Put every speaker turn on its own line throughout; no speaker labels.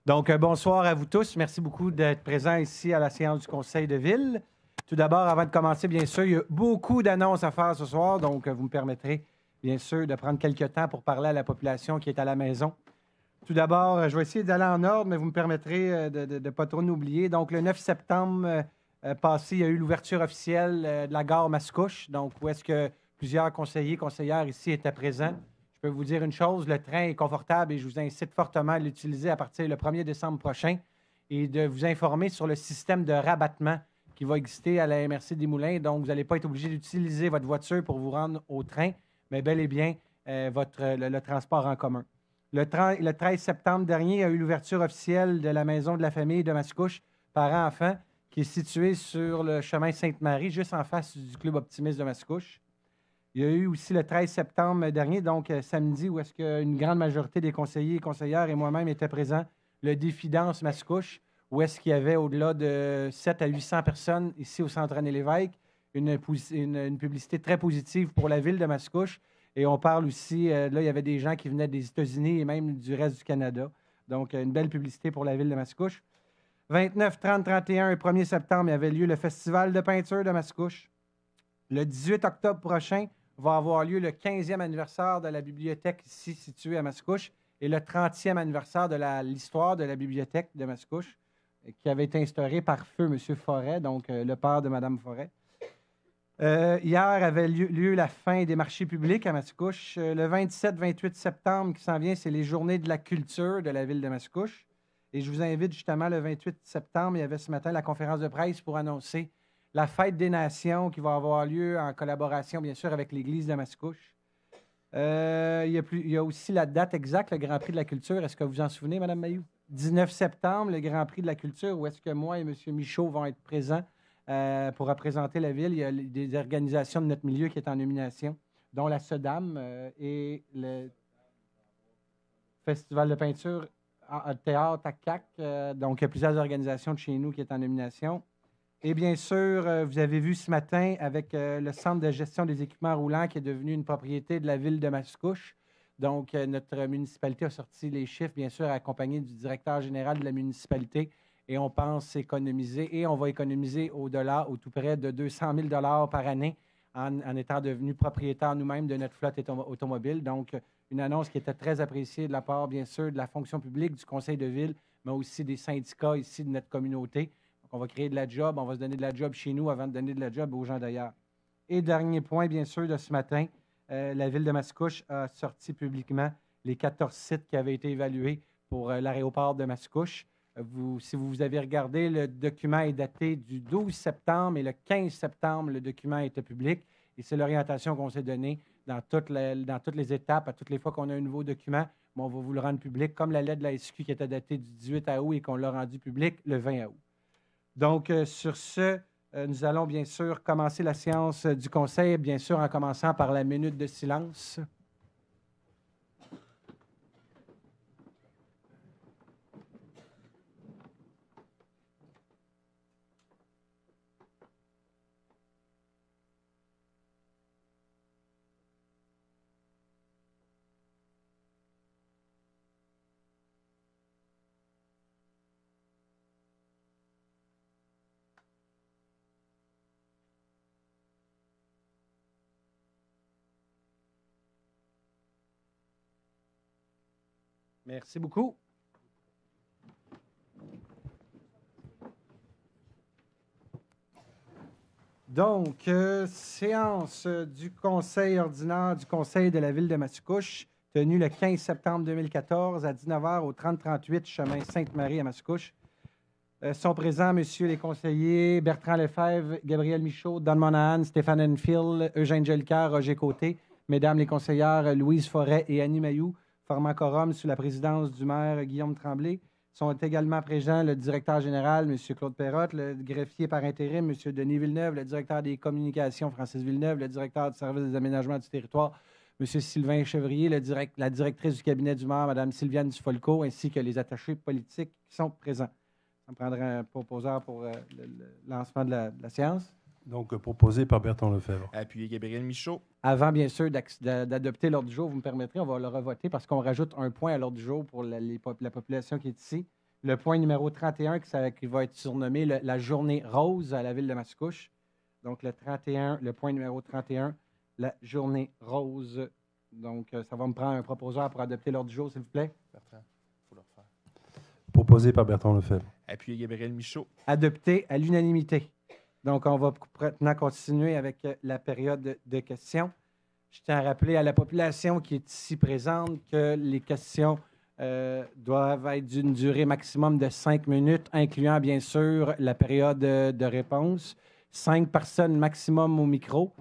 Donc, bonsoir à vous tous. Merci beaucoup d'être présents ici à la séance du Conseil de ville. Tout d'abord, avant de commencer, bien sûr, il y a beaucoup d'annonces à faire ce soir, donc vous me permettrez, bien sûr, de prendre quelques temps pour parler à la population qui est à la maison. Tout d'abord, je vais essayer d'aller en ordre, mais vous me permettrez de ne pas trop nous oublier. Donc, le 9 septembre passé, il y a eu l'ouverture officielle de la gare Mascouche, donc où est-ce que plusieurs conseillers, conseillères ici étaient présents. Je peux vous dire une chose, le train est confortable et je vous incite fortement à l'utiliser à partir du 1er décembre prochain et de vous informer sur le système de rabattement qui va exister à la MRC des Moulins. Donc, vous n'allez pas être obligé d'utiliser votre voiture pour vous rendre au train, mais bel et bien le transport en commun. Le 13 septembre dernier, il y a eu l'ouverture officielle de la Maison de la famille de Mascouche, parents-enfants, qui est située sur le chemin Sainte-Marie, juste en face du Club optimiste de Mascouche. Il y a eu aussi le 13 septembre dernier, donc samedi, où est-ce qu'une grande majorité des conseillers et conseillères et moi-même étaient présents, le défi danse Mascouche, où est-ce qu'il y avait au-delà de 7 à 800 personnes ici au Centre René-Lévesque, une publicité très positive pour la ville de Mascouche. Et on parle aussi, là, il y avait des gens qui venaient des États-Unis et même du reste du Canada. Donc, une belle publicité pour la ville de Mascouche. 29, 30, 31 et 1er septembre, il y avait lieu le Festival de peinture de Mascouche. Le 18 octobre prochain, va avoir lieu le 15e anniversaire de la bibliothèque ici située à Mascouche et le 30e anniversaire de l'histoire de la bibliothèque de Mascouche qui avait été instaurée par feu M. Forêt, donc le père de Mme Forêt. Hier avait lieu la fin des marchés publics à Mascouche. Le 27-28 septembre qui s'en vient, c'est les journées de la culture de la ville de Mascouche. Et je vous invite justement le 28 septembre, il y avait ce matin la conférence de presse pour annoncer la Fête des Nations qui va avoir lieu en collaboration, bien sûr, avec l'Église de Mascouche. Il y a aussi la date exacte, le Grand Prix de la culture. Est-ce que vous vous en souvenez, Mme Mayou? 19 septembre, le Grand Prix de la culture, où est-ce que moi et M. Michaud vont être présents pour représenter la ville. Il y a des organisations de notre milieu qui sont en nomination, dont la SEDAM et le Festival de peinture théâtre à CAC. Donc, il y a plusieurs organisations de chez nous qui sont en nomination. Et bien sûr, vous avez vu ce matin avec le Centre de gestion des équipements roulants qui est devenu une propriété de la ville de Mascouche. Donc, notre municipalité a sorti les chiffres, bien sûr, accompagné du directeur général de la municipalité. Et on pense économiser, et on va économiser au tout près de 200 000 $ par année en étant devenus propriétaires nous-mêmes de notre flotte automobile. Donc, une annonce qui était très appréciée de la part, bien sûr, de la fonction publique, du conseil de ville, mais aussi des syndicats ici de notre communauté. On va créer de la job, on va se donner de la job chez nous avant de donner de la job aux gens d'ailleurs. Et dernier point, bien sûr, de ce matin, la ville de Mascouche a sorti publiquement les 14 sites qui avaient été évalués pour l'aéroport de Mascouche. Si vous avez regardé, le document est daté du 12 septembre et le 15 septembre, le document était public. Et c'est l'orientation qu'on s'est donnée dans toutes les étapes, à toutes les fois qu'on a un nouveau document. On va vous le rendre public, comme la lettre de la SQ qui était datée du 18 août et qu'on l'a rendu public le 20 août. Donc, sur ce, nous allons bien sûr commencer la séance du Conseil, bien sûr en commençant par la minute de silence. Merci beaucoup. Donc, séance du Conseil ordinaire du Conseil de la Ville de Mascouche, tenue le 15 septembre 2014 à 19h au 3038 chemin Sainte-Marie à Mascouche. Sont présents, messieurs les conseillers, Bertrand Lefebvre, Gabriel Michaud, Don Monahan, Stéphane Enfield, Eugène Jolicoeur, Roger Côté, mesdames les conseillères Louise Forêt et Annie Mayou, formant quorum sous la présidence du maire Guillaume Tremblay. Sont également présents le directeur général, M. Claude Perrotte, le greffier par intérim, M. Denis Villeneuve, le directeur des communications, Francis Villeneuve, le directeur du service des aménagements du territoire, M. Sylvain Chevrier, la directrice du cabinet du maire, Mme Sylviane Dufolco, ainsi que les attachés politiques qui sont présents. Ça me prendrait un proposeur pour le lancement de la séance.
Donc, proposé par Bertrand Lefebvre.
Appuyé Gabriel Michaud.
Avant, bien sûr, d'adopter l'ordre du jour, vous me permettrez, on va le revoter parce qu'on rajoute un point à l'ordre du jour pour la population qui est ici. le point numéro 31 qui va être surnommé la journée rose à la ville de Mascouche. Donc, le point numéro 31, la journée rose. Donc, ça va me prendre un proposeur pour adopter l'ordre du jour, s'il vous plaît.
Bertrand, il faut le refaire.
Proposé par Bertrand Lefebvre.
Appuyé Gabriel Michaud.
Adopté à l'unanimité. Donc, on va maintenant continuer avec la période de questions. Je tiens à rappeler à la population qui est ici présente que les questions doivent être d'une durée maximum de 5 minutes, incluant bien sûr la période de réponse. 5 personnes maximum au micro.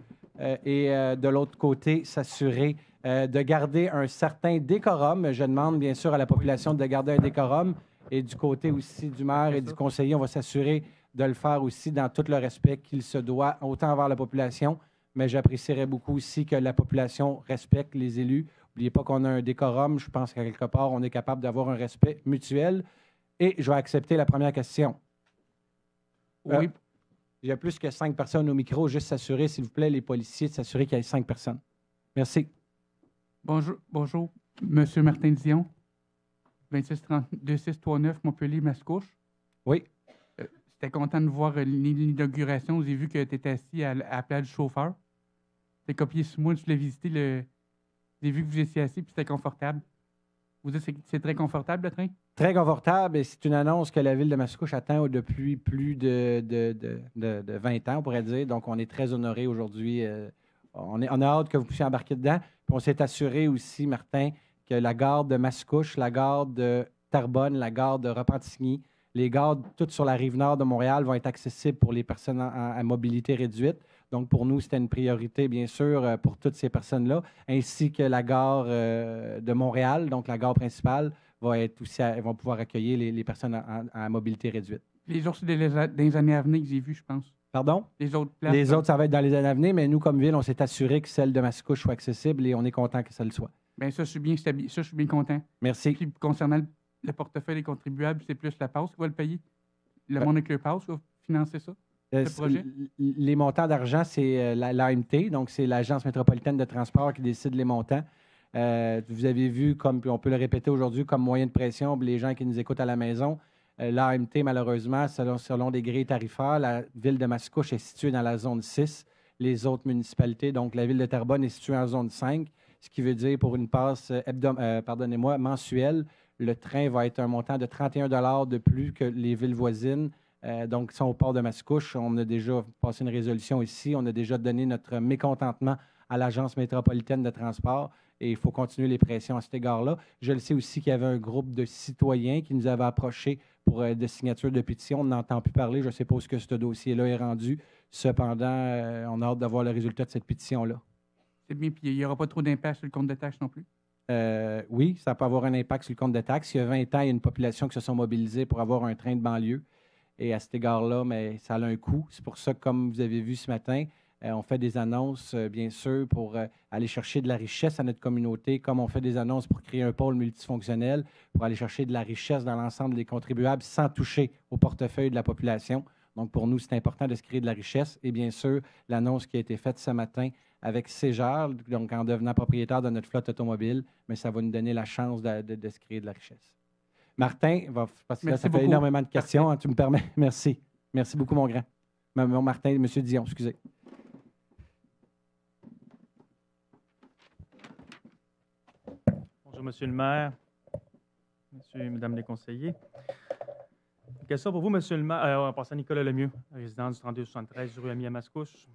Et de l'autre côté, s'assurer de garder un certain décorum. Je demande bien sûr à la population de garder un décorum. Et du côté aussi du maire et du conseiller, on va s'assurer de le faire aussi dans tout le respect qu'il se doit, autant envers la population, mais j'apprécierais beaucoup aussi que la population respecte les élus. N'oubliez pas qu'on a un décorum. Je pense qu'à quelque part, on est capable d'avoir un respect mutuel. Et je vais accepter la première question.
Oui.
Il y a plus que 5 personnes au micro. Juste s'assurer, s'il vous plaît, les policiers, de s'assurer qu'il y ait 5 personnes. Merci.
Bonjour, Monsieur Martin Dion, 2639 Montpellier-Mascouche.
Oui.
J'étais content de voir l'inauguration. J'ai vu que tu étais assis à la place du chauffeur. T'es copié sur moi, je l'ai visité. J'ai vu que vous étiez assis, puis c'était confortable. Vous dites que c'est très confortable, le train?
Très confortable, et c'est une annonce que la ville de Mascouche attend depuis plus de 20 ans, on pourrait dire. Donc, on est très honorés aujourd'hui. On a hâte que vous puissiez embarquer dedans. Puis on s'est assuré aussi, Martin, que la gare de Mascouche, la gare de Terrebonne, la gare de Repentigny, les gares toutes sur la rive nord de Montréal vont être accessibles pour les personnes à mobilité réduite. Donc, pour nous, c'était une priorité, bien sûr, pour toutes ces personnes-là, ainsi que la gare de Montréal, donc la gare principale, vont pouvoir accueillir les personnes à mobilité réduite.
Les autres, c'est dans les années à venir que j'ai vu, je pense.
Pardon?
Les autres places.
Les autres, ça va être dans les années à venir, mais nous, comme ville, on s'est assuré que celle de Mascouche soit accessible et on est content que ça le soit.
Bien, ça, je suis bien content.
Merci.
Puis, concernant le portefeuille des contribuables, c'est plus la passe qui va le payer. Le monde avec le passe va financer ça. Projet?
Les montants d'argent, c'est l'AMT, donc c'est l'Agence métropolitaine de transport qui décide les montants. Vous avez vu, comme on peut le répéter aujourd'hui, comme moyen de pression pour les gens qui nous écoutent à la maison, l'AMT, malheureusement, selon des grilles tarifaires, la ville de Mascouche est située dans la zone 6. Les autres municipalités, donc la ville de Terrebonne est située en zone 5, ce qui veut dire pour une passe mensuelle, le train va être un montant de 31 $ de plus que les villes voisines. Donc, si on part de Mascouche, on a déjà passé une résolution ici, on a déjà donné notre mécontentement à l'Agence métropolitaine de transport et il faut continuer les pressions à cet égard-là. Je le sais aussi qu'il y avait un groupe de citoyens qui nous avait approchés pour des signatures de pétition. On n'entend plus parler. Je ne sais pas où ce que ce dossier-là est rendu. Cependant, on a hâte d'avoir le résultat de cette pétition-là.
C'est bien, puis il n'y aura pas trop d'impact sur le compte de taxes non plus?
Oui, ça peut avoir un impact sur le compte de taxes. Il y a 20 ans, il y a une population qui se sont mobilisées pour avoir un train de banlieue. Et à cet égard-là, mais ça a un coût. C'est pour ça que, comme vous avez vu ce matin, on fait des annonces, bien sûr, pour aller chercher de la richesse à notre communauté, comme on fait des annonces pour créer un pôle multifonctionnel, pour aller chercher de la richesse dans l'ensemble des contribuables sans toucher au portefeuille de la population. Donc, pour nous, c'est important de se créer de la richesse. Et bien sûr, l'annonce qui a été faite ce matin avec Ségère, donc en devenant propriétaire de notre flotte automobile, mais ça va nous donner la chance de se créer de la richesse. Martin, parce que là, ça fait énormément de questions. Hein, tu me permets? Merci. Merci beaucoup, mon grand. Mon Martin, M. Dion, excusez.
Bonjour, Monsieur le maire, Monsieur et Mesdames les conseillers. Une question pour vous, Monsieur le maire. En passant, Nicolas Lemieux, résident du 3273 rue Ami à Mascouche.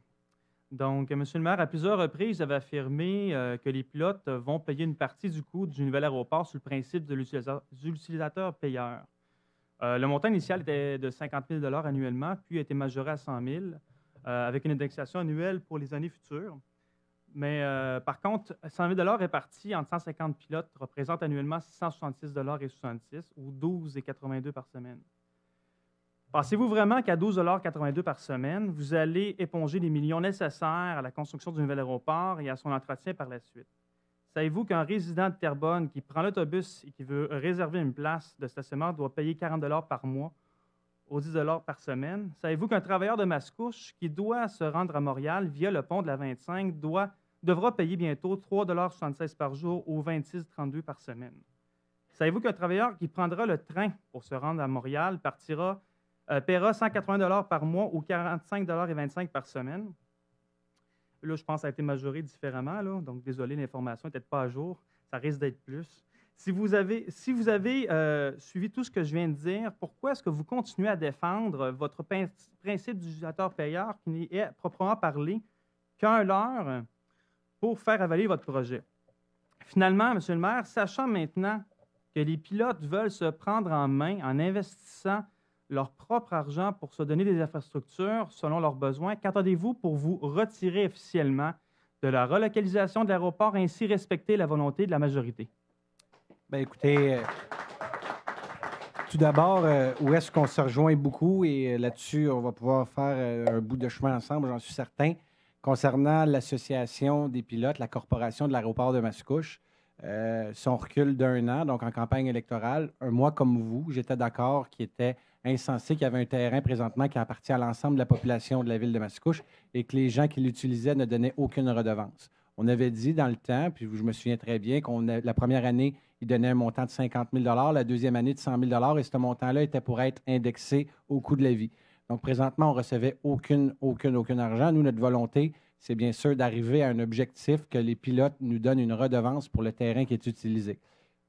Donc, Monsieur le maire, à plusieurs reprises, avait affirmé que les pilotes vont payer une partie du coût du nouvel aéroport sur le principe de l'utilisateur-payeur. Le montant initial était de 50 000 $ annuellement, puis a été majoré à 100 000 avec une indexation annuelle pour les années futures. Mais par contre, 100 000 $ répartis entre 150 pilotes représente annuellement 666,66 $ ou 12,82 par semaine. Pensez-vous vraiment qu'à 12,82 $ par semaine, vous allez éponger les millions nécessaires à la construction du nouvel aéroport et à son entretien par la suite? Savez-vous qu'un résident de Terrebonne qui prend l'autobus et qui veut réserver une place de stationnement doit payer 40 $ par mois aux 10 $ par semaine? Savez-vous qu'un travailleur de Mascouche qui doit se rendre à Montréal via le pont de la 25 devra payer bientôt 3,76 $ par jour ou 26,32 par semaine? Savez-vous qu'un travailleur qui prendra le train pour se rendre à Montréal paiera 180 par mois ou 45,25 par semaine? Là, je pense que ça a été majoré différemment, là, donc désolé, l'information n'est peut-être pas à jour. Ça risque d'être plus. Si vous avez suivi tout ce que je viens de dire, pourquoi est-ce que vous continuez à défendre votre principe d'utilisateur-payeur qui n'est proprement parlé qu'un leurre pour faire avaler votre projet? Finalement, M. le maire, sachant maintenant que les pilotes veulent se prendre en main en investissant leur propre argent pour se donner des infrastructures selon leurs besoins, qu'attendez-vous pour vous retirer officiellement de la relocalisation de l'aéroport et ainsi respecter la volonté de la majorité?
Bien, écoutez, tout d'abord, où est-ce qu'on se rejoint beaucoup, et là-dessus, on va pouvoir faire un bout de chemin ensemble, j'en suis certain, concernant l'association des pilotes, la corporation de l'aéroport de Mascouche. Son recul d'1 an, donc en campagne électorale, moi comme vous, j'étais d'accord qu'il était insensé qu'il y avait un terrain présentement qui appartient à l'ensemble de la population de la ville de Mascouche et que les gens qui l'utilisaient ne donnaient aucune redevance. On avait dit dans le temps, puis je me souviens très bien, la première année, il donnait un montant de 50 000 la deuxième année de 100 000 et ce montant-là était pour être indexé au coût de la vie. Donc, présentement, on ne recevait aucun argent. Nous, notre volonté, c'est bien sûr d'arriver à un objectif que les pilotes nous donnent une redevance pour le terrain qui est utilisé.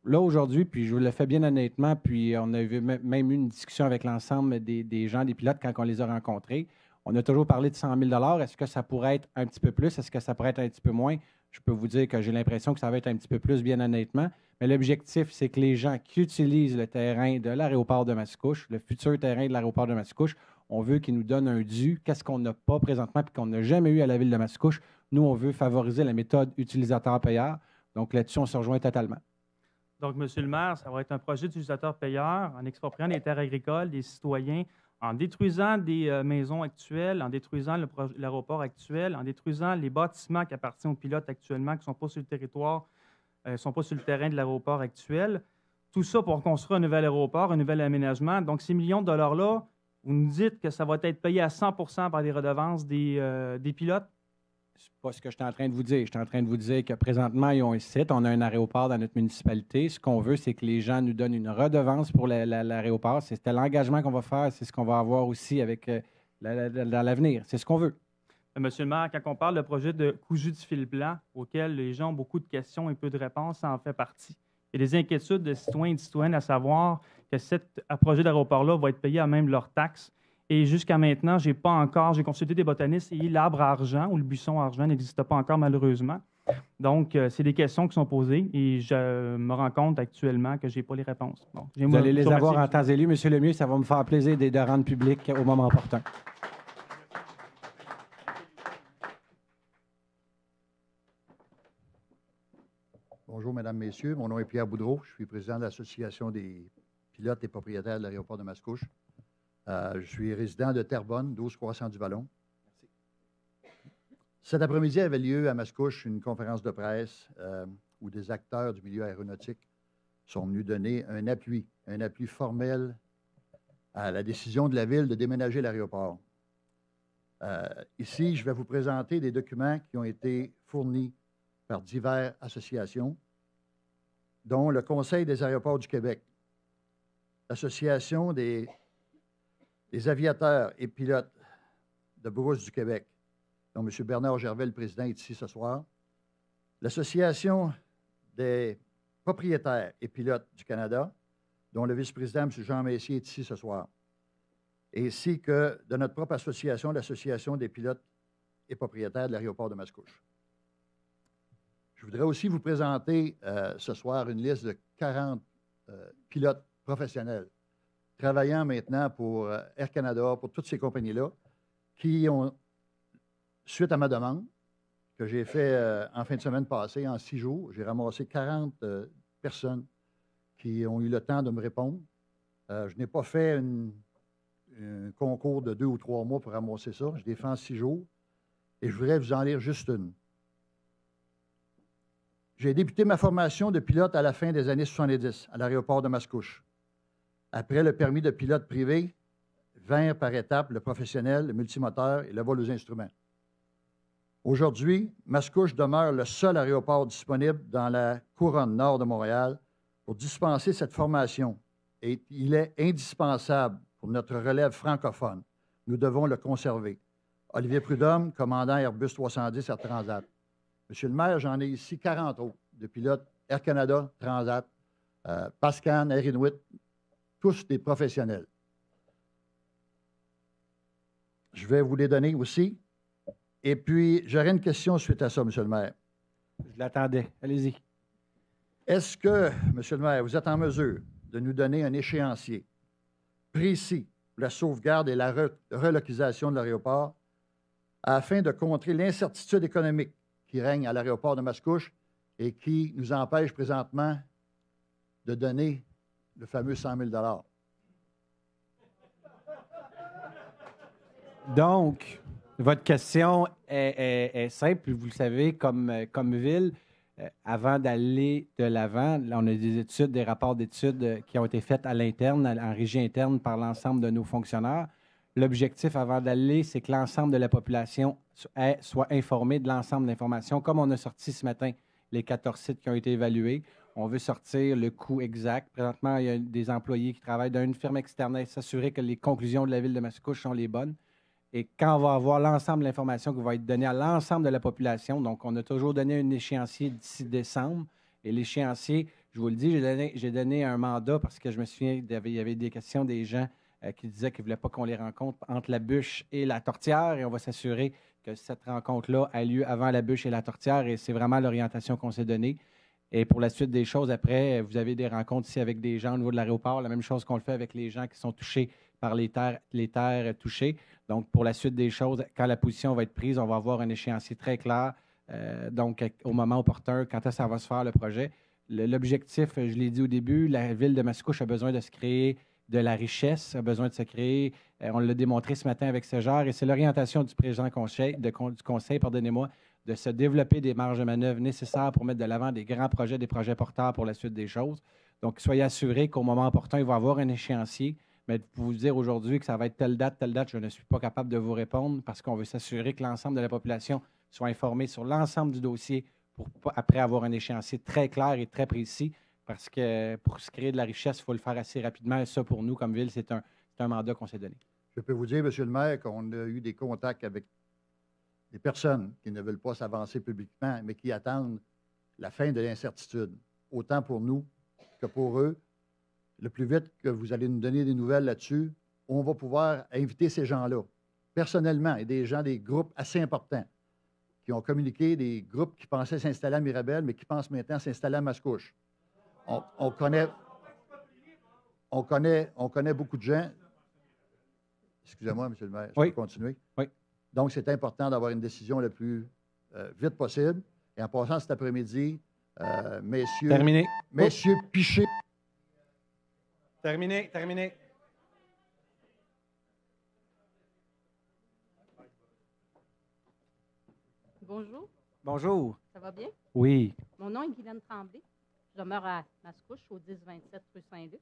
Là, aujourd'hui, puis je vous le fais bien honnêtement, puis on a même eu une discussion avec l'ensemble des gens, des pilotes, quand on les a rencontrés. On a toujours parlé de 100 000 Est-ce que ça pourrait être un petit peu plus? Est-ce que ça pourrait être un petit peu moins? Je peux vous dire que j'ai l'impression que ça va être un petit peu plus, bien honnêtement. Mais l'objectif, c'est que les gens qui utilisent le terrain de l'aéroport de Mascouche, le futur terrain de l'aéroport de Mascouche, on veut qu'ils nous donnent un dû. Qu'est-ce qu'on n'a pas présentement et qu'on n'a jamais eu à la ville de Mascouche? Nous, on veut favoriser la méthode utilisateur-payeur. Donc là-dessus, on se rejoint totalement. Donc, M. le maire, ça va être un projet d'utilisateur-payeur en expropriant les terres agricoles des citoyens, en détruisant des maisons actuelles, en détruisant l'aéroport actuel, en détruisant les bâtiments qui appartiennent aux pilotes actuellement, qui ne sont pas sur le territoire, ne sont pas sur le terrain de l'aéroport actuel. Tout ça pour construire un nouvel aéroport, un nouvel aménagement. Donc, ces millions de dollars-là, vous nous dites que ça va être payé à 100 par des redevances des pilotes? Ce n'est pas ce que je suis en train de vous dire. Je suis en train de vous dire que présentement, ils ont un site, on a un aéroport dans notre municipalité. Ce qu'on veut, c'est que les gens nous donnent une redevance pour l'aéroport. C'était l'engagement qu'on va faire, c'est ce qu'on va avoir aussi avec dans l'avenir. C'est ce qu'on veut. Monsieur le maire, quand on parle de projet de cousu du fil blanc, auquel les gens ont beaucoup de questions et peu de réponses, ça en fait partie. Il y a des inquiétudes de citoyens et de citoyennes à savoir que ce projet d'aéroport-là va être payé à même leurs taxes. Et jusqu'à maintenant, j'ai consulté des botanistes et l'arbre à argent ou le buisson à argent n'existe pas encore malheureusement. Donc, c'est des questions qui sont posées et je me rends compte actuellement que je n'ai pas les réponses. Donc, vous allez les avoir en temps et lieu, M. Lemieux. Ça va me faire plaisir de rendre public au moment opportun.
Bonjour, Mesdames, Messieurs. Mon nom est Pierre Boudreau. Je suis président de l'Association des pilotes et propriétaires de l'aéroport de Mascouche. Je suis résident de Terrebonne, 12 Croissant du Vallon. Cet après-midi avait lieu à Mascouche une conférence de presse où des acteurs du milieu aéronautique sont venus donner un appui formel à la décision de la Ville de déménager l'aéroport. Ici, je vais vous présenter des documents qui ont été fournis par diverses associations, dont le Conseil des aéroports du Québec, l'Association des aviateurs et pilotes de brousse du Québec, dont M. Bernard Gervais, le président, est ici ce soir, l'Association des propriétaires et pilotes du Canada, dont le vice-président, M. Jean Messier, est ici ce soir, ainsi que de notre propre association, l'Association des pilotes et propriétaires de l'aéroport de Mascouche. Je voudrais aussi vous présenter ce soir une liste de 40 pilotes professionnels travaillant maintenant pour Air Canada, pour toutes ces compagnies-là, qui ont, suite à ma demande, que j'ai fait en fin de semaine passée, en 6 jours, j'ai ramassé 40 personnes qui ont eu le temps de me répondre. Je n'ai pas fait un concours de 2 ou 3 mois pour ramasser ça. Je l'ai fait en 6 jours. Et je voudrais vous en lire juste une. J'ai débuté ma formation de pilote à la fin des années 70 à l'aéroport de Mascouche. Après le permis de pilote privé, vinrent par étapes le professionnel, le multimoteur et le vol aux instruments. Aujourd'hui, Mascouche demeure le seul aéroport disponible dans la couronne nord de Montréal pour dispenser cette formation et il est indispensable pour notre relève francophone. Nous devons le conserver. Olivier Prudhomme, commandant Airbus 310 Air Transat. Monsieur le maire, j'en ai ici 40 autres de pilotes Air Canada, Transat, Pascan, Air Inuit, tous des professionnels. Je vais vous les donner aussi. Et puis, j'aurais une question suite à ça, Monsieur le maire.
Je l'attendais. Allez-y.
Est-ce que, Monsieur le maire, vous êtes en mesure de nous donner un échéancier précis pour la sauvegarde et la relocalisation de l'aéroport afin de contrer l'incertitude économique qui règne à l'aéroport de Mascouche et qui nous empêche présentement de donner le fameux 100 000 $?
Donc, votre question est simple. Vous le savez, comme ville, avant d'aller de l'avant, là, on a des études, des rapports d'études qui ont été faits à l'interne, en régie interne par l'ensemble de nos fonctionnaires. L'objectif avant d'aller, c'est que l'ensemble de la population soit informée de l'ensemble de l'information. Comme on a sorti ce matin les 14 sites qui ont été évalués, on veut sortir le coût exact. Présentement, il y a des employés qui travaillent dans une firme externe et s'assurer que les conclusions de la ville de Mascouche sont les bonnes. Et quand on va avoir l'ensemble de l'information qui va être donnée à l'ensemble de la population, donc on a toujours donné un échéancier d'ici décembre. Et l'échéancier, je vous le dis, j'ai donné un mandat parce que je me souviens, il y avait des questions des gens qui disaient qu'ils ne voulaient pas qu'on les rencontre entre la bûche et la tortière. Et on va s'assurer que cette rencontre-là a lieu avant la bûche et la tortière. Et c'est vraiment l'orientation qu'on s'est donnée. Et pour la suite des choses, après, vous avez des rencontres ici avec des gens au niveau de l'aéroport, la même chose qu'on le fait avec les gens qui sont touchés par les terres touchées. Donc, pour la suite des choses, quand la position va être prise, on va avoir un échéancier très clair. Donc, au moment opportun, quand ça va se faire, le projet. L'objectif, je l'ai dit au début, la ville de Mascouche a besoin de se créer de la richesse, a besoin de se créer. On l'a démontré ce matin avec Ségère, et c'est l'orientation du président du conseil, pardonnez-moi, de se développer des marges de manœuvre nécessaires pour mettre de l'avant des grands projets, des projets porteurs pour la suite des choses. Donc, soyez assurés qu'au moment opportun, il va y avoir un échéancier. Mais de vous dire aujourd'hui que ça va être telle date, je ne suis pas capable de vous répondre parce qu'on veut s'assurer que l'ensemble de la population soit informée sur l'ensemble du dossier pour après avoir un échéancier très clair et très précis. Parce que pour se créer de la richesse, il faut le faire assez rapidement. Et ça, pour nous, comme ville, c'est un mandat qu'on s'est donné.
Je peux vous dire, Monsieur le maire, qu'on a eu des contacts avec des personnes qui ne veulent pas s'avancer publiquement, mais qui attendent la fin de l'incertitude, autant pour nous que pour eux. Le plus vite que vous allez nous donner des nouvelles là-dessus, on va pouvoir inviter ces gens-là, personnellement, et des gens, des groupes assez importants, qui ont communiqué, des groupes qui pensaient s'installer à Mirabel, mais qui pensent maintenant s'installer à Mascouche. On connaît beaucoup de gens. Excusez-moi, M. le maire, je peux continuer?
Oui.
Donc, c'est important d'avoir une décision le plus vite possible. Et en passant cet après-midi, messieurs...
Terminé.
Messieurs Piché...
Terminé.
Bonjour.
Bonjour.
Ça va bien?
Oui.
Mon nom est Guylaine Tremblay. Je demeure à Mascouche, au 1027 rue Saint-Luc.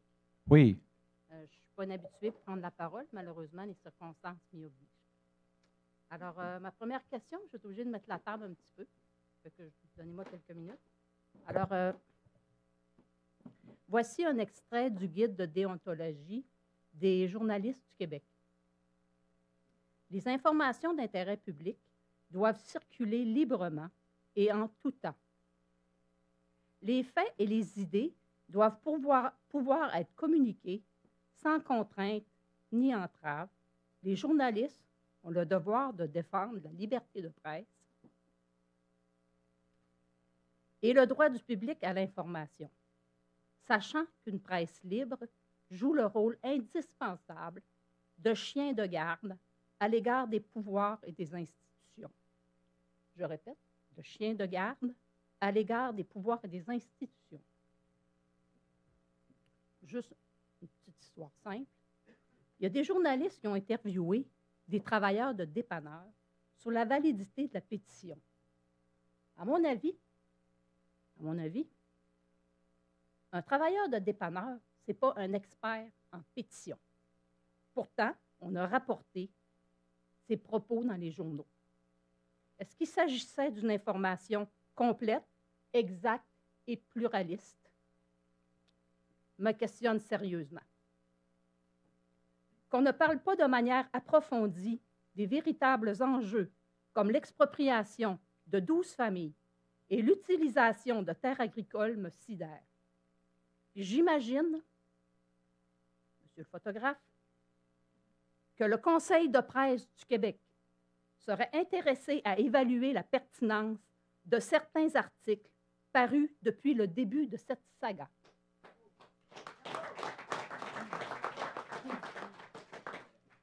Oui.
Je ne suis pas une habituée pour prendre la parole. Malheureusement, les circonstances m'y obligent. Alors, ma première question, je suis obligée de mettre la table un petit peu. Donnez-moi quelques minutes. Alors, voici un extrait du guide de déontologie des journalistes du Québec. Les informations d'intérêt public doivent circuler librement et en tout temps. Les faits et les idées doivent pouvoir être communiqués sans contrainte ni entrave. Les journalistes ont le devoir de défendre la liberté de presse et le droit du public à l'information, sachant qu'une presse libre joue le rôle indispensable de chien de garde à l'égard des pouvoirs et des institutions. Je répète, de chien de garde à l'égard des pouvoirs et des institutions. Juste une petite histoire simple. Il y a des journalistes qui ont interviewé des travailleurs de dépanneurs sur la validité de la pétition. À mon avis, un travailleur de dépanneur, ce n'est pas un expert en pétition. Pourtant, on a rapporté ses propos dans les journaux. Est-ce qu'il s'agissait d'une information complète, exacte et pluraliste? me questionne sérieusement. Qu'on ne parle pas de manière approfondie des véritables enjeux, comme l'expropriation de 12 familles et l'utilisation de terres agricoles me sidère. J'imagine, monsieur le photographe, que le Conseil de presse du Québec serait intéressé à évaluer la pertinence de certains articles parus depuis le début de cette saga.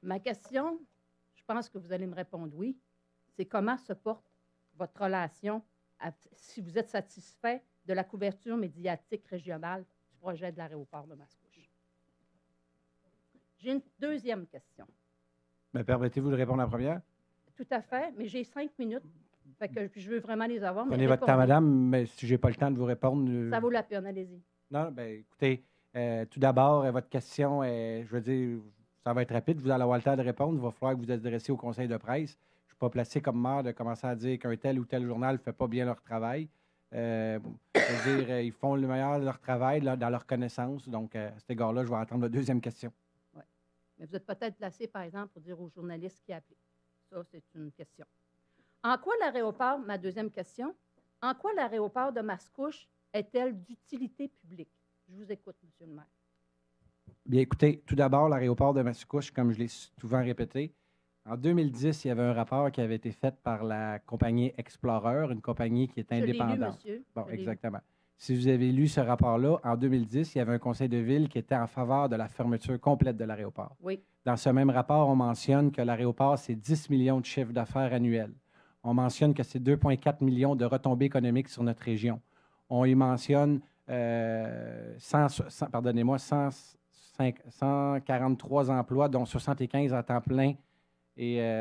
Ma question, je pense que vous allez me répondre oui, c'est comment se porte votre relation, si vous êtes satisfait de la couverture médiatique régionale du projet de l'aéroport de Mascouche. J'ai une deuxième question.
Mais permettez-vous de répondre à la première?
Tout à fait, mais j'ai 5 minutes. Fait que je veux vraiment les avoir.
Prenez votre temps, madame, mais si je n'ai pas le temps de vous répondre...
Ça vaut la peine, allez-y.
Non, bien, écoutez, tout d'abord, votre question, je veux dire, ça va être rapide, vous allez avoir le temps de répondre. Il va falloir que vous adressiez au conseil de presse. Je ne suis pas placé comme maire de commencer à dire qu'un tel ou tel journal ne fait pas bien leur travail. Je veux dire, ils font le meilleur de leur travail dans leur connaissance. Donc, à cet égard-là, je vais attendre la deuxième question.
Oui. Mais vous êtes peut-être placé, par exemple, pour dire aux journalistes qui appellent. Ça, c'est une question. En quoi l'aéroport, ma deuxième question, en quoi l'aéroport de Mascouche est-elle d'utilité publique? Je vous écoute, monsieur le maire.
Bien, écoutez, tout d'abord, l'aéroport de Mascouche, comme je l'ai souvent répété, en 2010, il y avait un rapport qui avait été fait par la compagnie Explorer, une compagnie qui est indépendante.
Je l'ai lu, monsieur.
Bon, exactement. Si vous avez lu ce rapport-là, en 2010, il y avait un conseil de ville qui était en faveur de la fermeture complète de l'aéroport.
Oui.
Dans ce même rapport, on mentionne que l'aéroport, c'est 10 millions de chiffres d'affaires annuels. On mentionne que c'est 2,4 millions de retombées économiques sur notre région. On y mentionne 143 emplois, dont 75 à temps plein et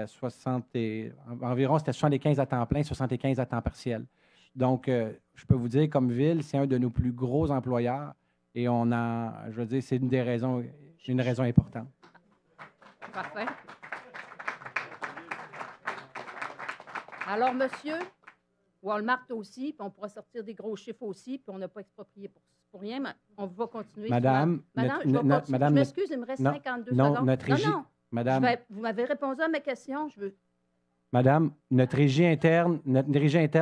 environ, c'était 75 à temps plein, 75 à temps partiel. Donc, je peux vous dire, comme ville, c'est un de nos plus gros employeurs et je veux dire, c'est une raison importante.
Parfait. Alors, monsieur, Walmart aussi, puis on pourra sortir des gros chiffres aussi, puis on n'a pas exproprié pour rien, mais on va continuer.
Madame,
je m'excuse, il me reste 52 secondes.
Madame,
vous m'avez répondu à ma question.
Madame, notre régie interne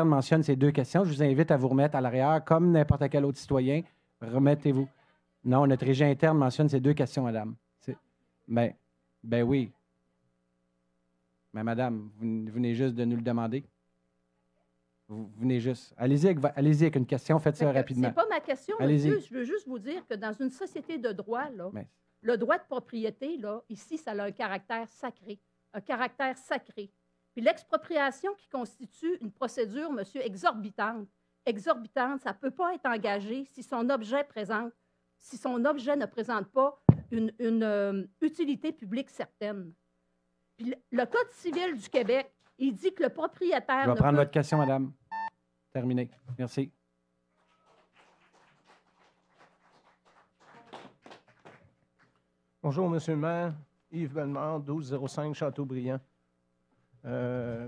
mentionne ces deux questions. Je vous invite à vous remettre à l'arrière, comme n'importe quel autre citoyen. Remettez-vous. Non, notre régie interne mentionne ces deux questions, madame. Ben oui. Mais madame, vous venez juste de nous le demander. Vous venez juste. Allez-y avec une question, faites ça rapidement.
Ce n'est pas ma question, monsieur. Je veux juste vous dire que dans une société de droit, là, le droit de propriété, là, ici, ça a un caractère sacré. Un caractère sacré. Puis l'expropriation qui constitue une procédure, monsieur, exorbitante, ça ne peut pas être engagé si son objet ne présente pas une utilité publique certaine. Puis le Code civil du Québec, il dit que le propriétaire...
Je vais prendre votre question, madame. Terminé. Merci.
Bonjour, monsieur le maire. Yves Bellemare, 1205 Châteaubriand.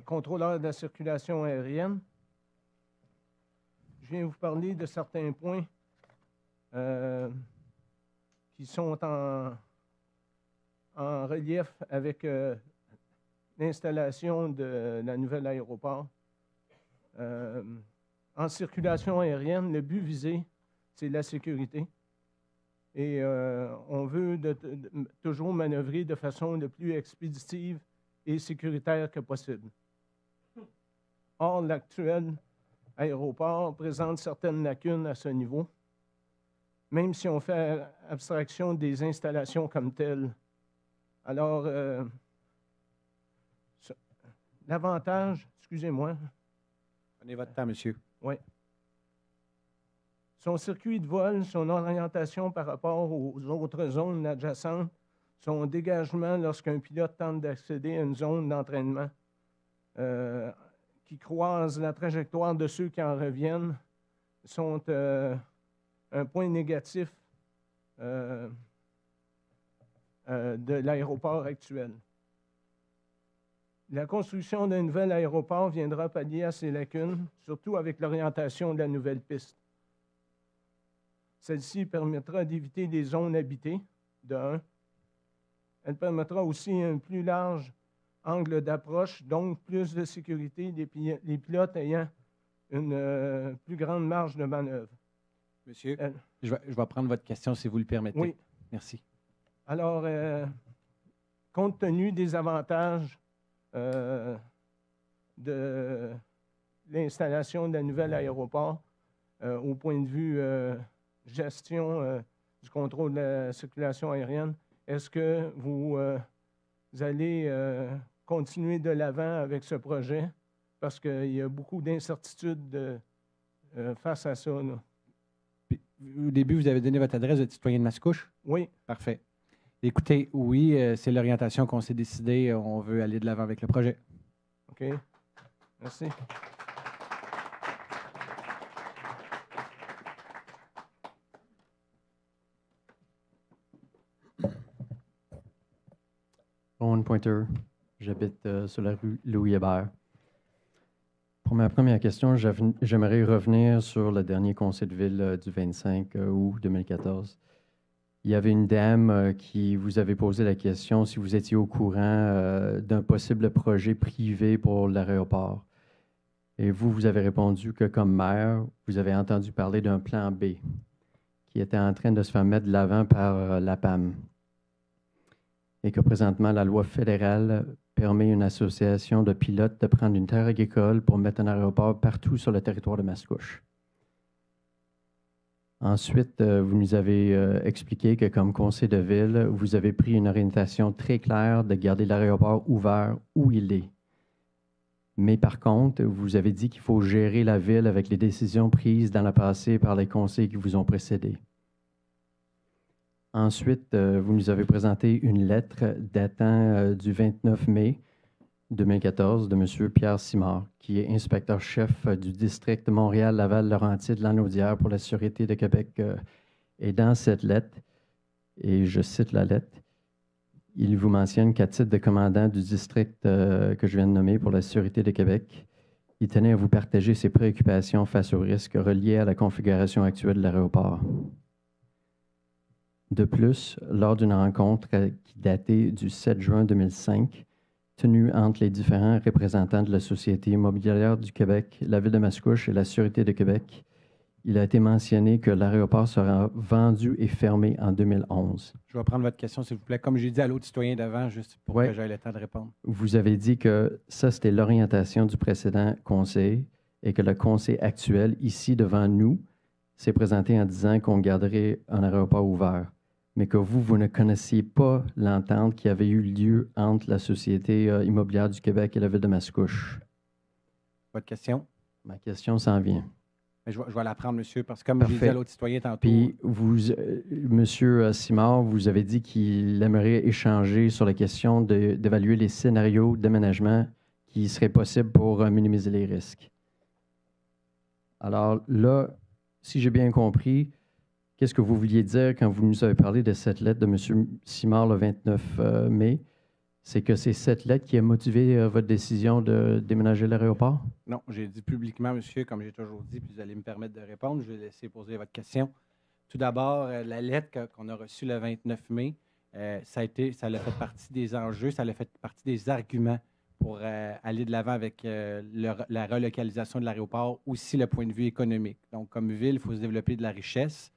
Contrôleur de la circulation aérienne. Je viens vous parler de certains points qui sont en relief avec l'installation de la nouvelle aéroport. En circulation aérienne, le but visé, c'est la sécurité. Et on veut toujours manœuvrer de façon le plus expéditive et sécuritaire que possible. Or, l'actuel aéroport présente certaines lacunes à ce niveau, même si on fait abstraction des installations comme telles. Alors, l'avantage, excusez-moi.
Prenez votre temps, monsieur.
Oui. Son circuit de vol, son orientation par rapport aux autres zones adjacentes, son dégagement lorsqu'un pilote tente d'accéder à une zone d'entraînement qui croise la trajectoire de ceux qui en reviennent, sont un point négatif de l'aéroport actuel. La construction d'un nouvel aéroport viendra pallier à ces lacunes, surtout avec l'orientation de la nouvelle piste. Celle-ci permettra d'éviter les zones habitées, de 1. Elle permettra aussi un plus large angle d'approche, donc plus de sécurité, les pilotes ayant une plus grande marge de manœuvre.
Monsieur, je vais prendre votre question si vous le permettez.
Oui.
Merci.
Alors, compte tenu des avantages de l'installation d'un nouvel aéroport, au point de vue gestion du contrôle de la circulation aérienne, est-ce que vous allez continuer de l'avant avec ce projet? Parce qu'il y a beaucoup d'incertitudes face à ça, là.
Puis, au début, vous avez donné votre adresse de citoyen de Mascouche?
Oui.
Parfait. Écoutez, oui, c'est l'orientation qu'on s'est décidé. On veut aller de l'avant avec le projet.
OK. Merci.
Owen Pointer, j'habite sur la rue Louis-Hébert. Pour ma première question, j'aimerais revenir sur le dernier conseil de ville du 25 août 2014. Il y avait une dame qui vous avait posé la question si vous étiez au courant d'un possible projet privé pour l'aéroport. Et vous avez répondu que comme maire, vous avez entendu parler d'un plan B qui était en train de se faire mettre de l'avant par l'APAM. Et que présentement, la loi fédérale permet à une association de pilotes de prendre une terre agricole pour mettre un aéroport partout sur le territoire de Mascouche. Ensuite, vous nous avez expliqué que comme conseil de ville, vous avez pris une orientation très claire de garder l'aéroport ouvert où il est. Mais par contre, vous avez dit qu'il faut gérer la ville avec les décisions prises dans le passé par les conseils qui vous ont précédés. Ensuite, vous nous avez présenté une lettre datant du 29 mai 2014 de M. Pierre Simard, qui est inspecteur-chef du district Montréal-Laval-Laurentides-Lanaudière pour la Sûreté de Québec. Et dans cette lettre, et je cite la lettre, il vous mentionne qu'à titre de commandant du district que je viens de nommer pour la Sûreté de Québec, il tenait à vous partager ses préoccupations face aux risques reliés à la configuration actuelle de l'aéroport. De plus, lors d'une rencontre qui datait du 7 juin 2005, tenue entre les différents représentants de la Société immobilière du Québec, la Ville de Mascouche et la Sûreté de Québec, il a été mentionné que l'aéroport sera vendu et fermé en 2011.
Je vais prendre votre question, s'il vous plaît. Comme j'ai dit à l'autre citoyen d'avant, juste pour que j'aie le temps de répondre.
Vous avez dit que ça, c'était l'orientation du précédent conseil et que le conseil actuel, ici devant nous, s'est présenté en disant qu'on garderait un aéroport ouvert, mais que vous ne connaissiez pas l'entente qui avait eu lieu entre la Société immobilière du Québec et la Ville de Mascouche.
Votre question?
Ma question s'en vient.
Je vais la prendre, monsieur, parce que comme j'ai dit à l'autre citoyen tantôt...
Puis, monsieur Simard, vous avez dit qu'il aimerait échanger sur la question d'évaluer les scénarios d'aménagement qui seraient possibles pour minimiser les risques. Alors là, si j'ai bien compris, qu'est-ce que vous vouliez dire quand vous nous avez parlé de cette lettre de M. Simard le 29 mai? C'est que c'est cette lettre qui a motivé votre décision de déménager l'aéroport?
Non, j'ai dit publiquement, monsieur, comme j'ai toujours dit, puis vous allez me permettre de répondre. Je vais laisser poser votre question. Tout d'abord, la lettre qu'on a reçue le 29 mai, ça a fait partie des enjeux, ça a fait partie des arguments pour aller de l'avant avec la relocalisation de l'aéroport, aussi le point de vue économique. Donc, comme ville, il faut se développer de la richesse.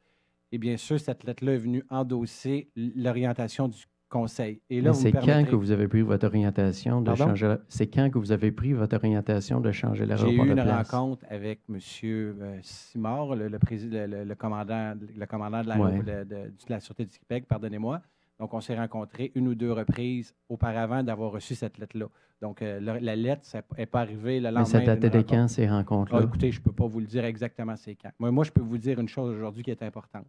Et bien sûr, cette lettre-là est venue endosser l'orientation du conseil. Et là,
c'est quand que vous avez pris votre orientation de changer... C'est quand que vous avez pris votre orientation de changer l'aéroport de place?
J'ai eu une rencontre avec M. Simard, le commandant de la Sûreté du Québec, pardonnez-moi. Donc, on s'est rencontrés une ou deux reprises auparavant d'avoir reçu cette lettre-là. Donc, la lettre, ça n'est pas arrivé le lendemain.
Mais ça datait de quand, ces rencontres-là?
Écoutez, je ne peux pas vous le dire exactement c'est quand. Moi, je peux vous dire une chose aujourd'hui qui est importante.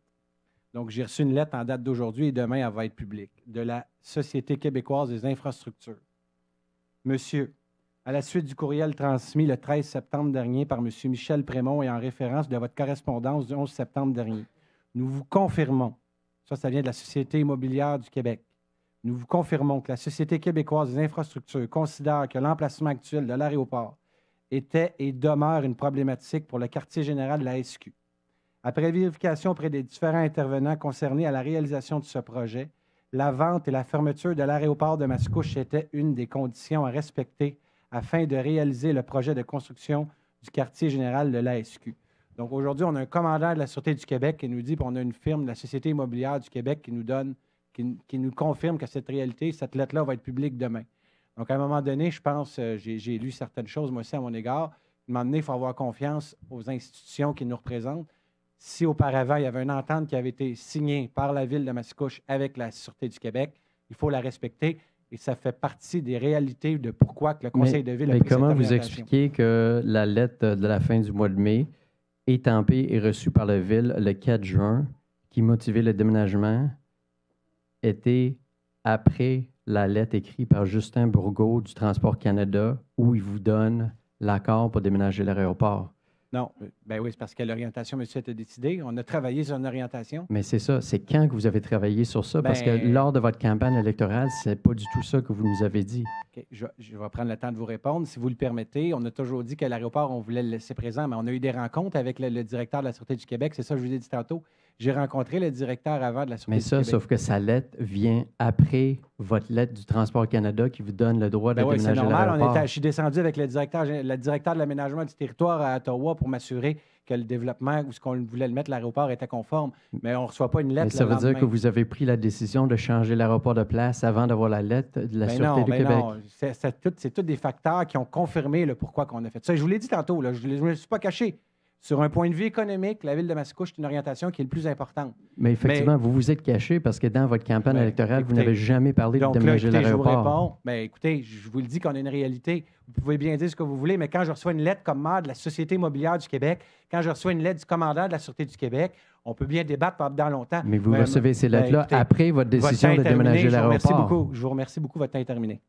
Donc, j'ai reçu une lettre en date d'aujourd'hui et demain, elle va être publique, de la Société québécoise des infrastructures. Monsieur, à la suite du courriel transmis le 13 septembre dernier par M. Michel Prémont et en référence de votre correspondance du 11 septembre dernier, nous vous confirmons, ça vient de la Société immobilière du Québec, nous vous confirmons que la Société québécoise des infrastructures considère que l'emplacement actuel de l'aéroport était et demeure une problématique pour le quartier général de la SQ. Après vérification auprès des différents intervenants concernés à la réalisation de ce projet, la vente et la fermeture de l'aéroport de Mascouche était une des conditions à respecter afin de réaliser le projet de construction du quartier général de l'ASQ. Donc, aujourd'hui, on a un commandant de la Sûreté du Québec qui nous dit, puis on a une firme, la Société immobilière du Québec, qui nous donne, qui nous confirme que cette réalité, cette lettre-là va être publique demain. Donc, à un moment donné, je pense, j'ai lu certaines choses, moi aussi, à mon égard. À un moment donné, il faut avoir confiance aux institutions qui nous représentent. Si auparavant, il y avait une entente qui avait été signée par la Ville de Mascouche avec la Sûreté du Québec, il faut la respecter. Et ça fait partie des réalités de pourquoi que le Conseil de Ville a pris cette
comment vous
orientation.
expliquez que la lettre de la fin du mois de mai, étampée et reçue par la Ville le 4 juin, qui motivait le déménagement, était après la lettre écrite par Justin Bourgault du Transport Canada, où il vous donne l'accord pour déménager l'aéroport?
Non, ben oui, c'est parce que l'orientation, monsieur, a décidé. On a travaillé sur une orientation.
Mais c'est ça. C'est quand que vous avez travaillé sur ça? Parce que
Ben-
lors de votre campagne électorale, c'est pas du tout ça que vous nous avez dit.
OK, je vais prendre le temps de vous répondre. Si vous le permettez, on a toujours dit qu'à l'aéroport, on voulait le laisser présent, mais on a eu des rencontres avec le directeur de la Sûreté du Québec. C'est ça que je vous ai dit tantôt. J'ai rencontré le directeur avant de la Sûreté
Mais
du
ça,
Québec.
sauf que sa lettre vient après votre lettre du Transport Canada qui vous donne le droit de
Ben oui, c'est
déménager
normal.
l'aéroport.
Je suis descendu avec le directeur de l'aménagement du territoire à Ottawa pour m'assurer que le développement où ce qu'on voulait le mettre, l'aéroport, était conforme. Mais on ne reçoit pas une lettre
Mais ça
le
veut dire
lendemain.
que vous avez pris la décision de changer l'aéroport de place avant d'avoir la lettre de la Sûreté du Québec.
Non. C'est tous des facteurs qui ont confirmé le pourquoi qu'on a fait ça. Je vous l'ai dit tantôt, là, je ne me suis pas caché. Sur un point de vue économique, la Ville de Mascouche, c'est une orientation qui est le plus importante.
Mais effectivement, vous vous êtes caché parce que dans votre campagne
Ben,
électorale, vous
écoutez,
n'avez jamais parlé de
Donc là,
déménager
écoutez, je vous
l'aéroport.
réponds. Ben, écoutez, je vous le dis qu'on a une réalité. Vous pouvez bien dire ce que vous voulez, mais quand je reçois une lettre comme maire de la Société immobilière du Québec, quand je reçois une lettre du commandant de la Sûreté du Québec, on peut bien débattre pendant longtemps.
Mais vous recevez ces lettres-là
écoutez,
après votre
votre
décision
temps
de
est terminé.
déménager
Je vous remercie
l'aéroport.
beaucoup. Je vous remercie beaucoup. Votre temps est terminé.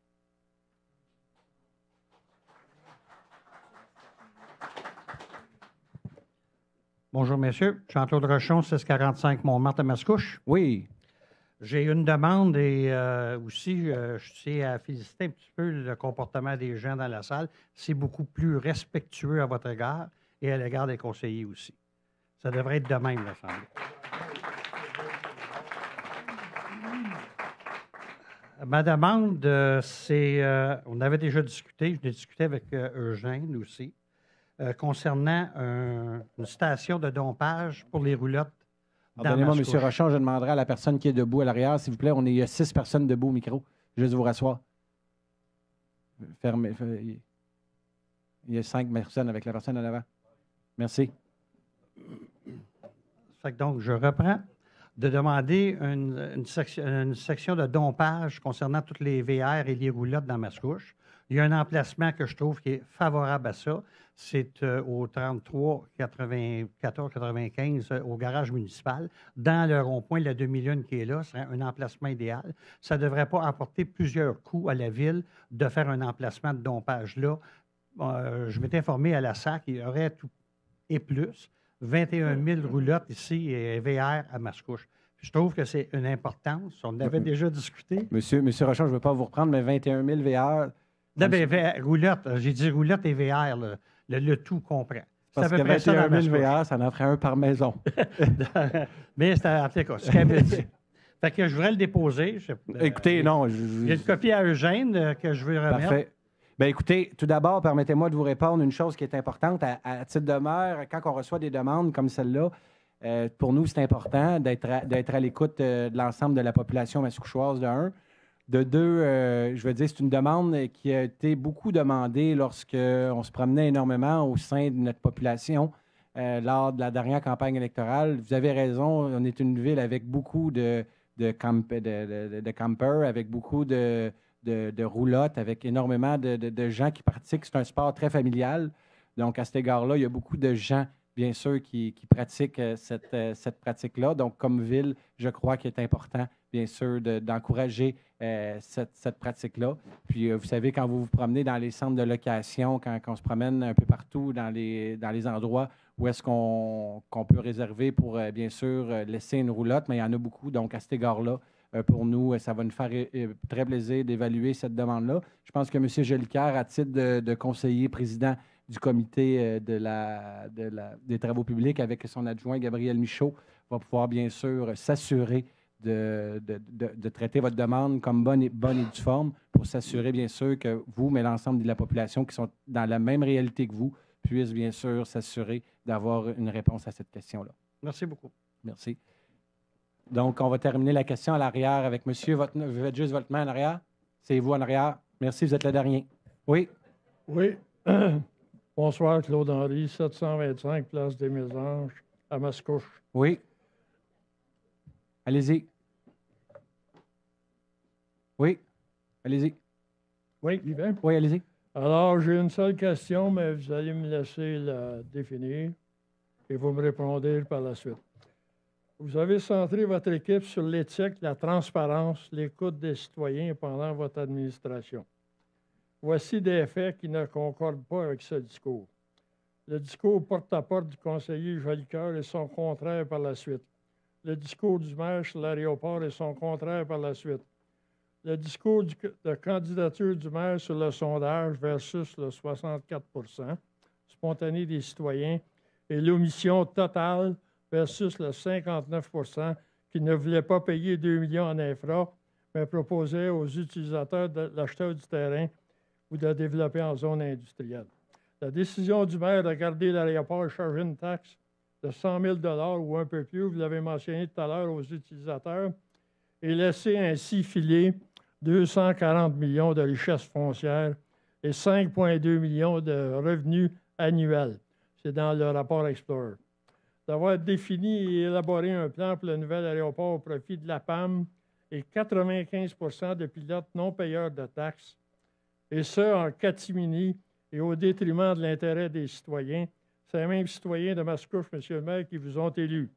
Bonjour, messieurs. Jean-Claude Rochon, 645 Montmartre à Mascouche.
Oui.
J'ai une demande et aussi, je tiens à féliciter un petit peu le comportement des gens dans la salle. C'est beaucoup plus respectueux à votre égard et à l'égard des conseillers aussi. Ça devrait être de même, me semble. Ma demande, c'est, on avait déjà discuté, je l'ai discuté avec Eugène aussi, concernant une station de dompage pour les roulottes.
Pardonnez-moi, M. Rochon, je demanderai à la personne qui est debout à l'arrière, s'il vous plaît. Il y a 6 personnes debout au micro. Juste vous rasseoir. Fermez. Il y a 5 personnes avec la personne en avant. Merci.
Fait que donc, je reprends de demander une section de dompage concernant toutes les VR et les roulottes dans Mascouche. Il y a un emplacement que je trouve qui est favorable à ça. C'est au 33-94-95 au garage municipal. Dans le rond-point de la demi-lune qui est là, c'est un emplacement idéal. Ça ne devrait pas apporter plusieurs coûts à la ville de faire un emplacement de dompage là. Je m'étais informé à la SAC, il y aurait tout et plus 21 000 roulottes ici et VR à Mascouche. Je trouve que c'est une importance. On en avait déjà discuté.
Monsieur Rochon, je ne veux pas vous reprendre, mais 21 000 VR.
Non, mais roulotte, j'ai dit roulotte et VR, le tout comprend.
Parce que 21 000 VR, ça en ferait un par maison.
Mais c'est en tout cas, ce qu'elle veut dire. Fait que je voudrais le déposer.
Écoutez, non.
J'ai une copie à Eugène que je veux remettre.
Parfait. Bien, écoutez, tout d'abord, permettez-moi de vous répondre une chose qui est importante. À titre de maire, quand on reçoit des demandes comme celle-là, pour nous, c'est important d'être à l'écoute de l'ensemble de la population mascouchoise, de un. De deux, je veux dire, c'est une demande qui a été beaucoup demandée lorsqu'on se promenait énormément au sein de notre population lors de la dernière campagne électorale. Vous avez raison, on est une ville avec beaucoup de campers, avec beaucoup de roulottes, avec énormément de gens qui pratiquent. C'est un sport très familial. Donc, à cet égard-là, il y a beaucoup de gens, bien sûr, qui pratiquent cette pratique-là. Donc, comme ville, je crois qu'il est important, bien sûr, d'encourager cette pratique-là. Puis, vous savez, quand vous vous promenez dans les centres de location, quand on se promène un peu partout dans les endroits où est-ce qu'on peut réserver pour, bien sûr, laisser une roulotte, mais il y en a beaucoup. Donc, à cet égard-là, pour nous, ça va nous faire très plaisir d'évaluer cette demande-là. Je pense que M. Jolicoeur, à titre de conseiller président du comité des travaux publics avec son adjoint Gabriel Michaud va pouvoir bien sûr s'assurer de traiter votre demande comme bonne et due forme pour s'assurer bien sûr que vous, mais l'ensemble de la population qui sont dans la même réalité que vous, puissent bien sûr s'assurer d'avoir une réponse à cette question-là.
Merci beaucoup.
Merci. Donc, on va terminer la question à l'arrière avec monsieur. Vous faites juste votre main en arrière. C'est vous en arrière. Merci, vous êtes le dernier. Oui.
Oui. Bonsoir, Claude Henry, 725 Place des Mésanges, à Mascouche.
Oui. Allez-y. Oui. Allez-y.
Oui, Yvan?
Oui, allez-y.
Alors, j'ai une seule question, mais vous allez me laisser la définir et vous me répondrez par la suite. Vous avez centré votre équipe sur l'éthique, la transparence, l'écoute des citoyens pendant votre administration. Voici des faits qui ne concordent pas avec ce discours. Le discours porte-à-porte du conseiller Jolicoeur et son contraire par la suite. Le discours du maire sur l'aéroport et son contraire par la suite. Le discours de candidature du maire sur le sondage versus le 64 spontané des citoyens et l'omission totale versus le 59 qui ne voulait pas payer 2 millions en infra, mais proposait aux utilisateurs de l'acheteur du terrain ou de développer en zone industrielle. La décision du maire de garder l'aéroport et charger une taxe de 100 000 $ ou un peu plus, vous l'avez mentionné tout à l'heure, aux utilisateurs, et laisser ainsi filer 240 millions de richesses foncières et 5,2 millions de revenus annuels. C'est dans le rapport Explorer. D'avoir défini et élaboré un plan pour le nouvel aéroport au profit de la PAM et 95 de pilotes non payeurs de taxes, et ce, en catimini et au détriment de l'intérêt des citoyens, ces mêmes citoyens de Mascouche, M. le maire, qui vous ont élu.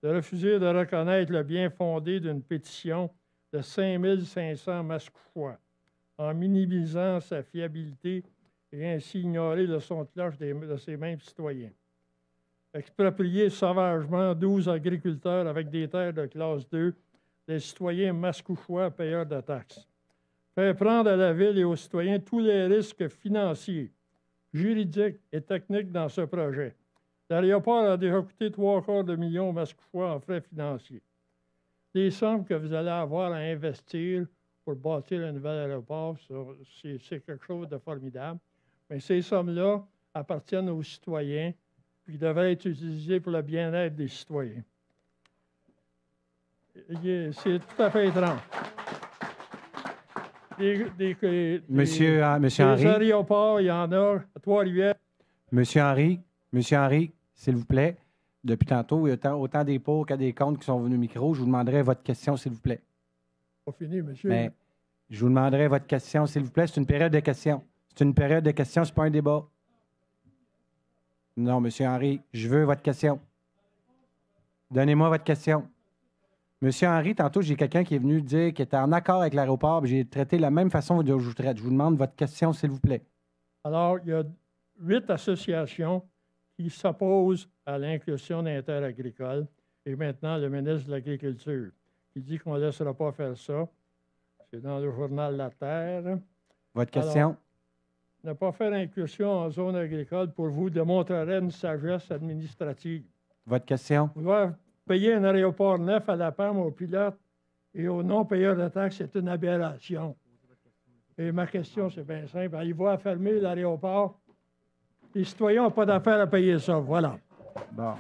De refuser de reconnaître le bien fondé d'une pétition de 5 500 Mascouchois, en minimisant sa fiabilité et ainsi ignorer le son de cloche de ces mêmes citoyens. Exproprier sauvagement 12 agriculteurs avec des terres de classe 2, des citoyens mascouchois payeurs de taxes. Faire prendre à la Ville et aux citoyens tous les risques financiers, juridiques et techniques dans ce projet. L'aéroport a déjà coûté 3/4 million aux mascouchois en frais financiers. Les sommes que vous allez avoir à investir pour bâtir un nouvel aéroport, c'est quelque chose de formidable. Mais ces sommes-là appartiennent aux citoyens puis devraient être utilisées pour le bien-être des citoyens. C'est tout à fait étrange.
Monsieur Henry.
Les aéroports, il y en a à Trois-Rivières.
Monsieur Henry, s'il vous plaît, depuis tantôt, il y a autant des pour que des contre qui sont venus au micro. Je vous demanderai votre question, s'il vous plaît.
Pas fini, monsieur.
Mais je vous demanderai votre question, s'il vous plaît. C'est une période de questions. C'est une période de questions, ce n'est pas un débat. Non, monsieur Henry, je veux votre question. Donnez-moi votre question. Monsieur Henry, tantôt, j'ai quelqu'un qui est venu dire qu'il était en accord avec l'aéroport, puis j'ai traité de la même façon que je vous traite. Je vous demande votre question, s'il vous plaît.
Alors, il y a 8 associations qui s'opposent à l'inclusion des terres agricoles et maintenant le ministre de l'Agriculture qui dit qu'on ne laissera pas faire ça. C'est dans le journal La Terre.
Votre question?
Alors, ne pas faire incursion en zone agricole, pour vous, démontrerait une sagesse administrative.
Votre question?
Vouloir payer un aéroport neuf à la PAM aux pilotes et aux non-payeurs de taxes, c'est une aberration. Et ma question, c'est bien simple. Il va fermer l'aéroport. Les citoyens n'ont pas d'affaire à payer ça. Voilà.
Bon.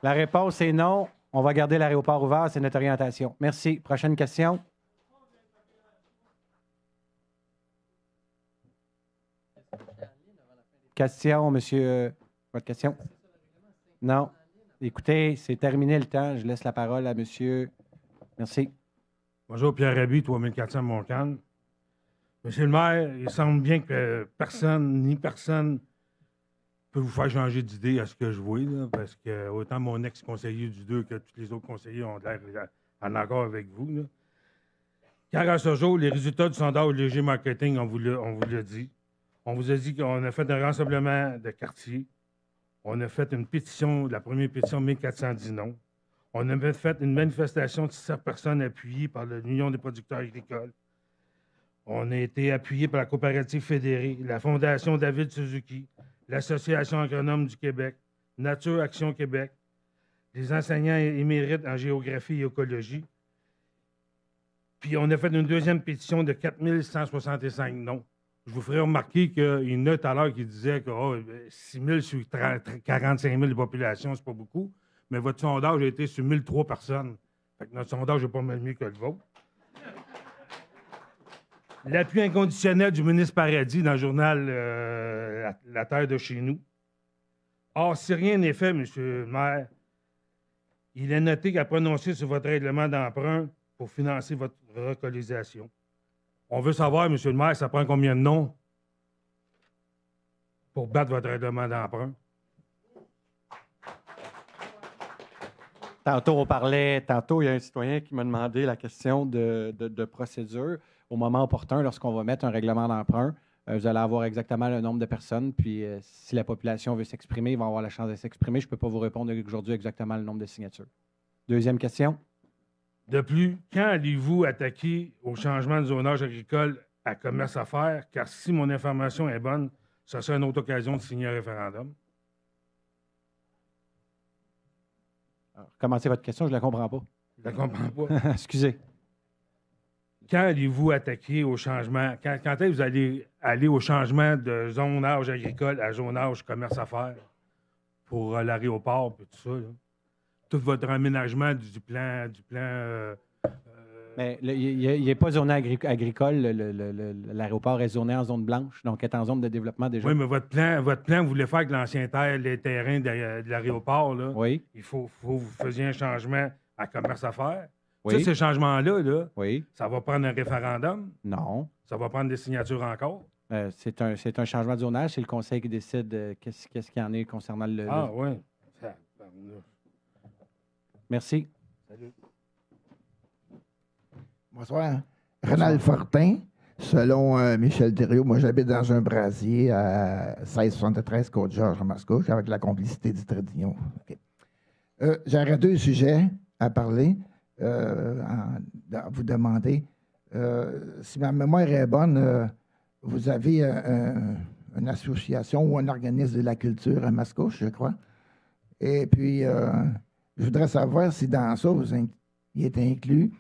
La réponse est non. On va garder l'aéroport ouvert. C'est notre orientation. Merci. Prochaine question. Question, monsieur. Votre question? Non. Écoutez, c'est terminé le temps. Je laisse la parole à monsieur. Merci.
Bonjour, Pierre Rabhi, 3400 Montcalm. Monsieur le maire, il semble bien que personne peut vous faire changer d'idée à ce que je vois, là, parce que autant mon ex-conseiller du 2 que tous les autres conseillers ont l'air en accord avec vous. Là. Car à ce jour, les résultats du sondage léger marketing, on vous l'a dit. On vous a dit qu'on a fait un rassemblement de quartier. On a fait une pétition, la première pétition, 1410 noms. On a fait une manifestation de 7 personnes appuyées par l'Union des producteurs agricoles. On a été appuyé par la Coopérative Fédérée, la Fondation David Suzuki, l'Association agronome du Québec, Nature Action Québec, les enseignants émérites en géographie et écologie. Puis on a fait une deuxième pétition de 4165 noms. Je vous ferai remarquer qu'il y en a tout à l'heure qui disaient que 6 000 sur 45 000 de population, c'est pas beaucoup. Mais votre sondage a été sur 1003 personnes. Fait que notre sondage n'est pas mal mieux que le vôtre. L'appui inconditionnel du ministre Paradis dans le journal La Terre de chez nous. Or, si rien n'est fait, M. le maire, il est noté qu'à prononcer sur votre règlement d'emprunt pour financer votre relocalisation. On veut savoir, M. le maire, ça prend combien de noms pour battre votre règlement d'emprunt?
Tantôt, il y a un citoyen qui m'a demandé la question de procédure. Au moment opportun, lorsqu'on va mettre un règlement d'emprunt, vous allez avoir exactement le nombre de personnes. Puis, si la population veut s'exprimer, ils vont avoir la chance de s'exprimer. Je ne peux pas vous répondre aujourd'hui exactement le nombre de signatures. Deuxième question.
De plus, quand allez-vous attaquer au changement de zonage agricole à commerce-affaires? Car si mon information est bonne, ce serait une autre occasion de signer un référendum.
Alors, commencez votre question, je ne la comprends pas.
Je ne la comprends pas.
Excusez.
Quand allez-vous attaquer au changement? Quand est-ce que vous allez aller au changement de zonage agricole à zonage commerce-affaires pour l'aéroport et tout ça? Là? Tout votre aménagement du plan.
Mais il n'est pas zoné agricole. L'aéroport est zoné en zone blanche, donc est en zone de développement déjà.
Oui, mais votre plan, vous voulez faire avec l'ancien terre, les terrains de l'aéroport. Là.
Oui.
Il faut que vous faisiez un changement à commerce-affaires.
Oui.
Ces changements-là, là,
oui.
Ça va prendre un référendum?
Non.
Ça va prendre des signatures encore?
C'est un changement de zonage. C'est le conseil qui décide qu'est-ce qu'il y en est concernant le...
Ah, oui.
Merci.
Salut.
Bonsoir. Renald Fortin. Selon Michel Thériault, moi, j'habite dans un brasier à 1673 Côte-Georges, à Mascouche, avec la complicité du Trédignon. Okay. J'aurais deux sujets à parler, à vous demander. Si ma mémoire est bonne, vous avez une association ou un organisme de la culture à Mascouche, je crois. Et puis, je voudrais savoir si dans ça, il est inclus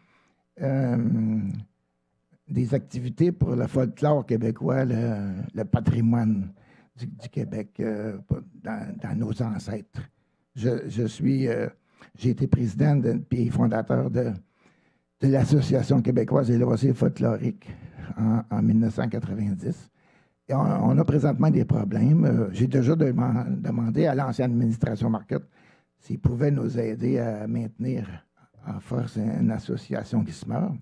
des activités pour le folklore québécois, le patrimoine du Québec dans nos ancêtres. J'ai été président et fondateur de l'Association québécoise des loisirs folkloriques en 1990. Et on a présentement des problèmes. J'ai déjà demandé à l'ancienne administration Marquette s'ils pouvaient nous aider à maintenir en force une association qui se meurt.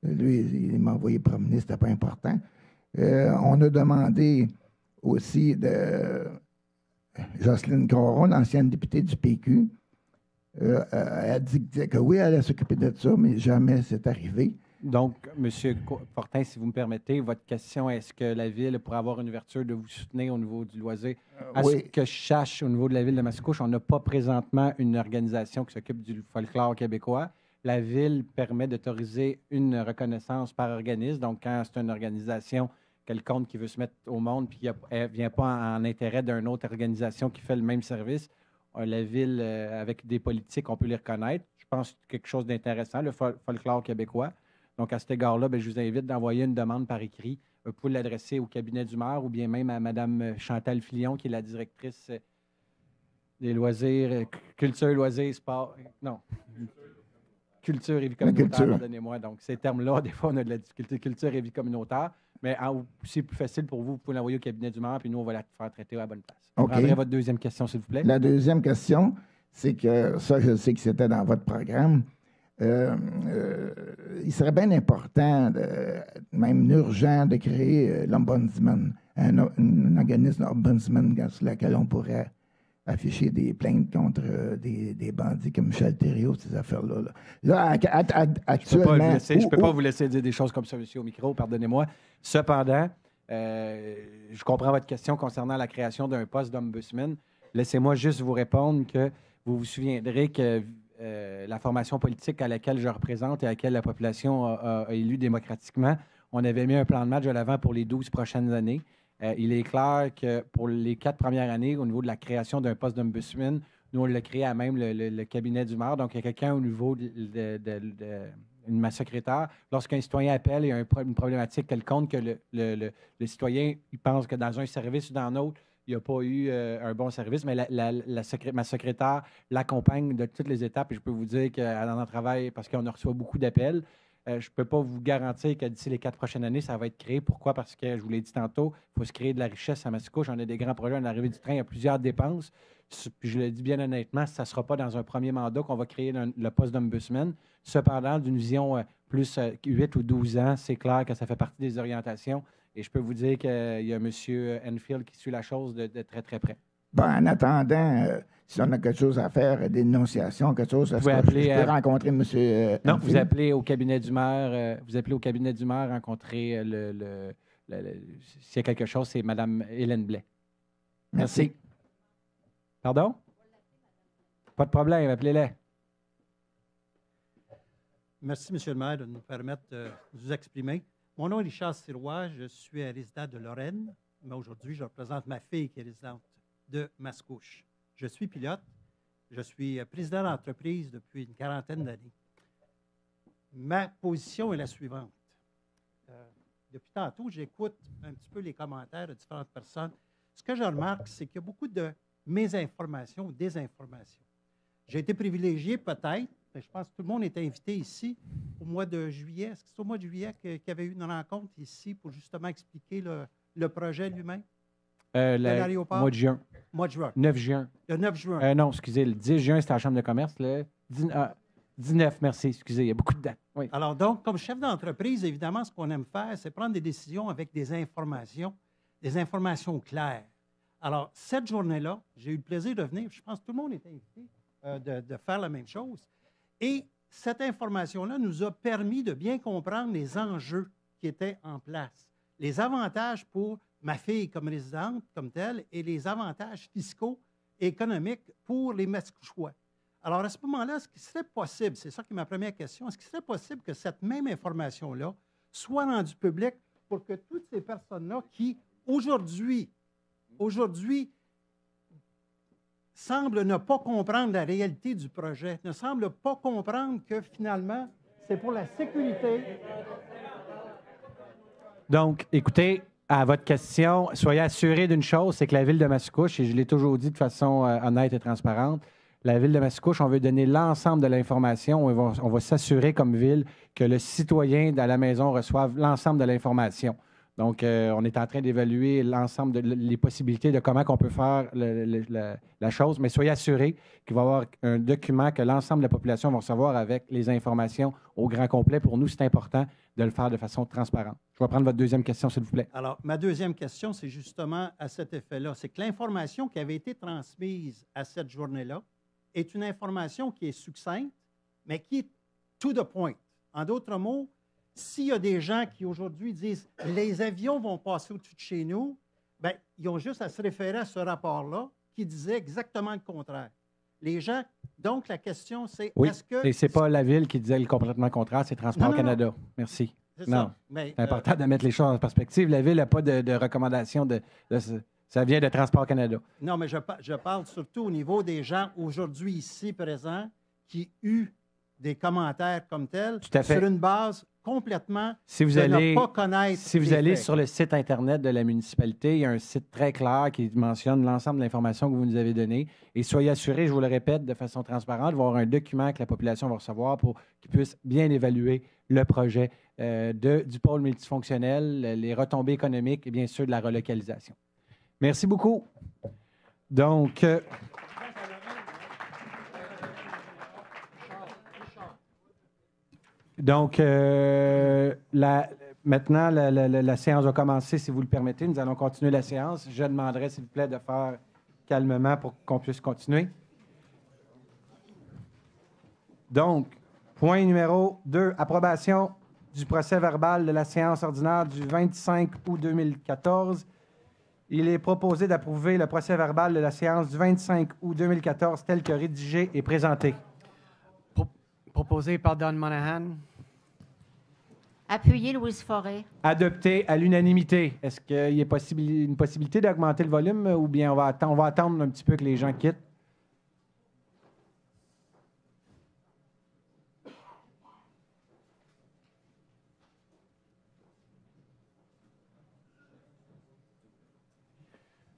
Lui, il m'a envoyé promener, c'était pas important. On a demandé aussi de Jocelyne Caron, ancienne députée du PQ. Elle a dit que oui, elle allait s'occuper de ça, mais jamais c'est arrivé.
Donc, M. Fortin, si vous me permettez, votre question, est-ce que la Ville pourrait avoir une ouverture de vous soutenir au niveau du loisir? À
oui.
ce que je sache, au niveau de la Ville de Mascouche, on n'a pas présentement une organisation qui s'occupe du folklore québécois. La Ville permet d'autoriser une reconnaissance par organisme. Donc, quand c'est une organisation quelconque qui veut se mettre au monde puis elle ne vient pas en intérêt d'une autre organisation qui fait le même service, la Ville, avec des politiques, on peut les reconnaître. Je pense que c'est quelque chose d'intéressant, le folklore québécois. Donc, à cet égard-là, je vous invite d'envoyer une demande par écrit. Vous pouvez l'adresser au cabinet du maire ou bien même à Mme Chantal Filion, qui est la directrice des loisirs, culture, loisirs, sport. Non. Culture et vie communautaire, pardonnez-moi. Donc, ces termes-là, des fois, on a de la difficulté. Culture et vie communautaire. Mais c'est plus facile pour vous, vous pouvez l'envoyer au cabinet du maire, puis nous, on va la faire traiter à la bonne place. Vous prendrez votre deuxième question, s'il vous plaît.
La deuxième question, c'est que ça, je sais que c'était dans votre programme. Il serait bien important, même urgent, de créer l'ombudsman, un organisme ombudsman sur lequel on pourrait afficher des plaintes contre des bandits comme Michel Thériault, ces affaires-là. Là, actuellement...
Je ne peux pas vous laisser dire des choses comme ça, monsieur, au micro, pardonnez-moi. Cependant, je comprends votre question concernant la création d'un poste d'ombudsman. Laissez-moi juste vous répondre que vous vous souviendrez que la formation politique à laquelle je représente et à laquelle la population a élu démocratiquement, on avait mis un plan de match de l'avant pour les 12 prochaines années. Il est clair que pour les 4 premières années, au niveau de la création d'un poste d'ombudsman, nous, on l'a créé à même le cabinet du maire. Donc, il y a quelqu'un au niveau de ma secrétaire. Lorsqu'un citoyen appelle et a une problématique quelconque, que le citoyen il pense que dans un service ou dans un autre, il n'y a pas eu un bon service, mais ma secrétaire l'accompagne de toutes les étapes. Et je peux vous dire qu'elle en travaille parce qu'on reçoit beaucoup d'appels. Je ne peux pas vous garantir que d'ici les 4 prochaines années, ça va être créé. Pourquoi? Parce que, je vous l'ai dit tantôt, il faut se créer de la richesse à Mascouche. On a des grands projets, on est arrivé du train, il y a plusieurs dépenses. Puis je le dis bien honnêtement, ça ne sera pas dans un premier mandat qu'on va créer le poste d'ombudsman. Cependant, d'une vision plus 8 ou 12 ans, c'est clair que ça fait partie des orientations. Et je peux vous dire qu'il y a M. Enfield qui suit la chose de très, très près.
Bon, en attendant, si on a quelque chose à faire, des dénonciations, quelque chose, est-ce que je peux rencontrer M.
Non,
Enfield?
vous appelez au cabinet du maire. Vous appelez au cabinet du maire, rencontrer s'il y a quelque chose, c'est Mme Hélène Blais. Merci. Pardon? Pas de problème, appelez-les.
Merci, M. le maire, de nous permettre de nous exprimer. Mon nom est Richard Sirois, je suis un résident de Lorraine, mais aujourd'hui, je représente ma fille qui est résidente de Mascouche. Je suis pilote, je suis président d'entreprise depuis une quarantaine d'années. Ma position est la suivante. Depuis tantôt, j'écoute un petit peu les commentaires de différentes personnes. Ce que je remarque, c'est qu'il y a beaucoup de mésinformations ou désinformations. J'ai été privilégié peut-être, mais je pense que tout le monde est invité ici au mois de juillet. Est-ce que c'est au mois de juillet qu'il y avait eu une rencontre ici pour justement expliquer le projet lui-même?
Le mois de juin.
Mois de juin.
9 juin.
Le 9 juin.
Non, excusez, le 10 juin, c'était à la Chambre de commerce. Le 19, merci, excusez, il y a beaucoup de dates. Oui.
Alors donc, comme chef d'entreprise, évidemment, ce qu'on aime faire, c'est prendre des décisions avec des informations claires. Alors, cette journée-là, j'ai eu le plaisir de venir. Je pense que tout le monde est invité de faire la même chose. Et cette information-là nous a permis de bien comprendre les enjeux qui étaient en place, les avantages pour ma fille comme résidente, comme telle, et les avantages fiscaux et économiques pour les Mascouchois. Alors, à ce moment-là, est-ce qu'il serait possible, c'est ça qui est ma première question, est-ce qu'il serait possible que cette même information-là soit rendue publique pour que toutes ces personnes-là qui, aujourd'hui, semblent ne pas comprendre la réalité du projet, ne semblent pas comprendre que finalement, c'est pour la sécurité.
Donc, écoutez, à votre question, soyez assurés d'une chose, c'est que la Ville de Mascouche, et je l'ai toujours dit de façon honnête et transparente, la Ville de Mascouche, on veut donner l'ensemble de l'information. On va s'assurer comme ville que le citoyen à la maison reçoive l'ensemble de l'information. Donc, on est en train d'évaluer l'ensemble des possibilités de comment on peut faire la chose. Mais soyez assurés qu'il va y avoir un document que l'ensemble de la population va recevoir avec les informations au grand complet. Pour nous, c'est important de le faire de façon transparente. Je vais prendre votre deuxième question, s'il vous plaît.
Alors, ma deuxième question, c'est justement à cet effet-là. C'est que l'information qui avait été transmise à cette journée-là est une information qui est succincte, mais qui est to the point. En d'autres mots, s'il y a des gens qui aujourd'hui disent « les avions vont passer au-dessus de chez nous », bien, ils ont juste à se référer à ce rapport-là qui disait exactement le contraire. Les gens, donc la question c'est est-ce que...
Et c'est pas la Ville qui disait le complètement contraire, c'est Transport Canada. Non. Merci.
C'est
non,
c'est
important de mettre les choses en perspective. La Ville n'a pas de recommandation ça vient de Transport Canada.
Non, mais je parle surtout au niveau des gens aujourd'hui ici présents qui ont des commentaires comme tels sur une base complètement ne pas connaître.
Si vous allez sur le site Internet de la municipalité, il y a un site très clair qui mentionne l'ensemble de l'information que vous nous avez donnée. Et soyez assurés, je vous le répète de façon transparente, il va y avoir un document que la population va recevoir pour qu'ils puissent bien évaluer le projet du pôle multifonctionnel, les retombées économiques et bien sûr de la relocalisation. Merci beaucoup. Donc... maintenant, la séance va commencer, si vous le permettez. Nous allons continuer la séance. Je demanderai, s'il vous plaît, de faire calmement pour qu'on puisse continuer. Donc, point numéro 2, approbation du procès-verbal de la séance ordinaire du 25 août 2014. Il est proposé d'approuver le procès-verbal de la séance du 25 août 2014 tel que rédigé et présenté.
Proposé par Don Monahan. Appuyé Louise Forêt.
Adopté à l'unanimité. Est-ce qu'il y a une possibilité d'augmenter le volume ou bien on va attendre un petit peu que les gens quittent?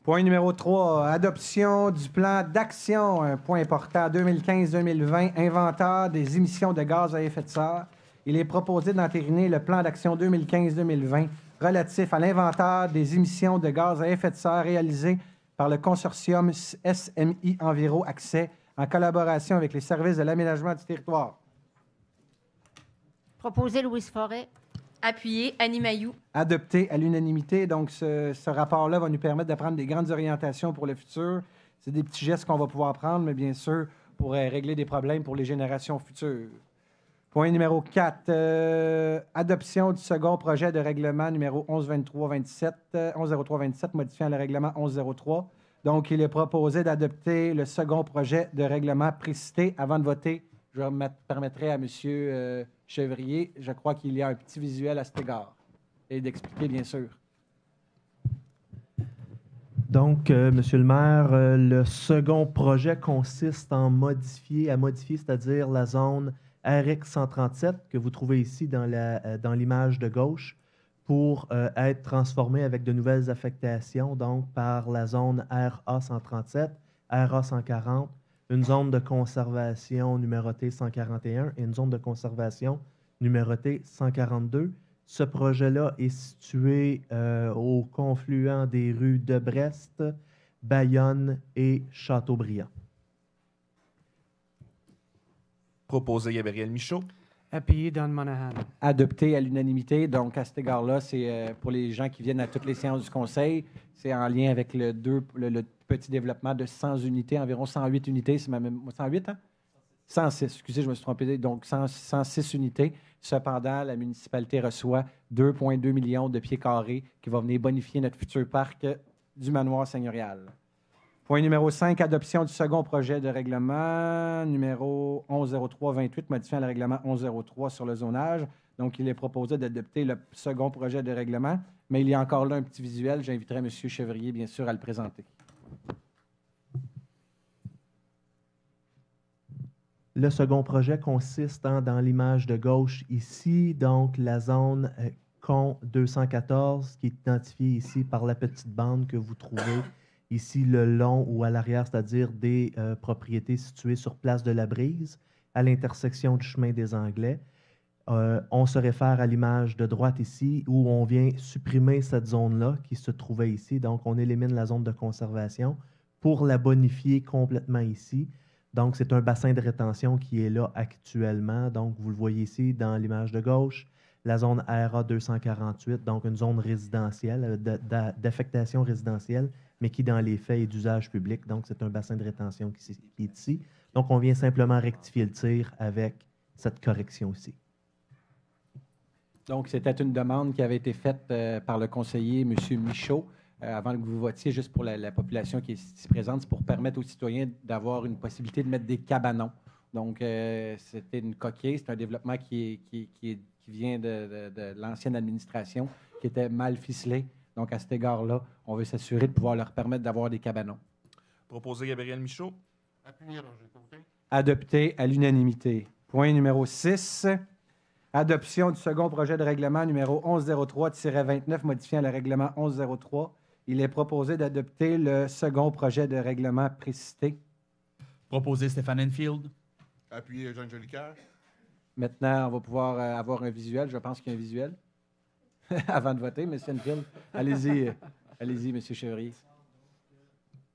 Point numéro 3, adoption du plan d'action, un point important, 2015-2020, inventaire des émissions de gaz à effet de serre. Il est proposé d'entériner le plan d'action 2015-2020 relatif à l'inventaire des émissions de gaz à effet de serre réalisé par le consortium SMI Enviro Accès en collaboration avec les services de l'aménagement du territoire.
Proposé Louise Forêt.
Appuyé Annie Mailloux.
Adopté à l'unanimité. Donc, ce rapport-là va nous permettre de prendre des grandes orientations pour le futur. C'est des petits gestes qu'on va pouvoir prendre, mais bien sûr, pour régler des problèmes pour les générations futures. Point numéro 4, adoption du second projet de règlement numéro 1103-27, modifiant le règlement 1103. Donc, il est proposé d'adopter le second projet de règlement précité. Avant de voter, je permettrai à M. Chevrier, je crois qu'il y a un petit visuel à cet égard, et d'expliquer, bien sûr.
Donc, Monsieur le maire, le second projet consiste à modifier, c'est-à-dire la zone RX 137 que vous trouvez ici dans l'image de gauche pour être transformée avec de nouvelles affectations, donc par la zone RA 137, RA 140, une zone de conservation numérotée 141 et une zone de conservation numérotée 142. Ce projet-là est situé au confluent des rues de Brest, Bayonne et Châteaubriand.
Proposé Gabriel Michaud.
Appuyé Don Monahan.
Adopté à l'unanimité. Donc, à cet égard-là, c'est pour les gens qui viennent à toutes les séances du Conseil, c'est en lien avec le petit développement de 100 unités, environ 108 unités, c'est même 108, hein? 106, excusez, je me suis trompé, donc 106 unités. Cependant, la municipalité reçoit 2,2 millions de pieds carrés qui vont venir bonifier notre futur parc du manoir seigneurial. Point numéro 5, adoption du second projet de règlement numéro 1103-28, modifiant le règlement 1103 sur le zonage. Donc, il est proposé d'adopter le second projet de règlement, mais il y a encore là un petit visuel. J'inviterai M. Chevrier, bien sûr, à le présenter.
Le second projet consiste dans l'image de gauche ici, donc la zone CON 214 qui est identifiée ici par la petite bande que vous trouvez ici le long ou à l'arrière, c'est-à-dire des propriétés situées sur Place de la Brise, à l'intersection du chemin des Anglais. On se réfère à l'image de droite ici où on vient supprimer cette zone-là qui se trouvait ici. Donc, on élimine la zone de conservation pour la bonifier complètement ici. Donc, c'est un bassin de rétention qui est là actuellement. Donc, vous le voyez ici dans l'image de gauche, la zone RA 248, donc une zone résidentielle, d'affectation résidentielle, mais qui, dans les faits, est d'usage public. Donc, c'est un bassin de rétention qui est ici. Donc, on vient simplement rectifier le tir avec cette correction ici.
Donc, c'était une demande qui avait été faite par le conseiller, M. Michaud, avant que vous votiez, juste pour la population qui est ici présente, c'est pour permettre aux citoyens d'avoir une possibilité de mettre des cabanons. Donc, c'était une coquille, c'est un développement qui vient de l'ancienne administration, qui était mal ficelé. Donc, à cet égard-là, on veut s'assurer de pouvoir leur permettre d'avoir des cabanons.
Proposé Gabriel Michaud.
Adopté à l'unanimité. Point numéro 6. Adoption du second projet de règlement numéro 1103-29, modifiant le règlement 1103. Il est proposé d'adopter le second projet de règlement précité.
Proposé Stéphane Enfield.
Appuyé Jean Jolicoeur.
Maintenant, on va pouvoir avoir un visuel. Je pense qu'il y a un visuel. Avant de voter, M. Enfield. Allez-y, M. Chevrier.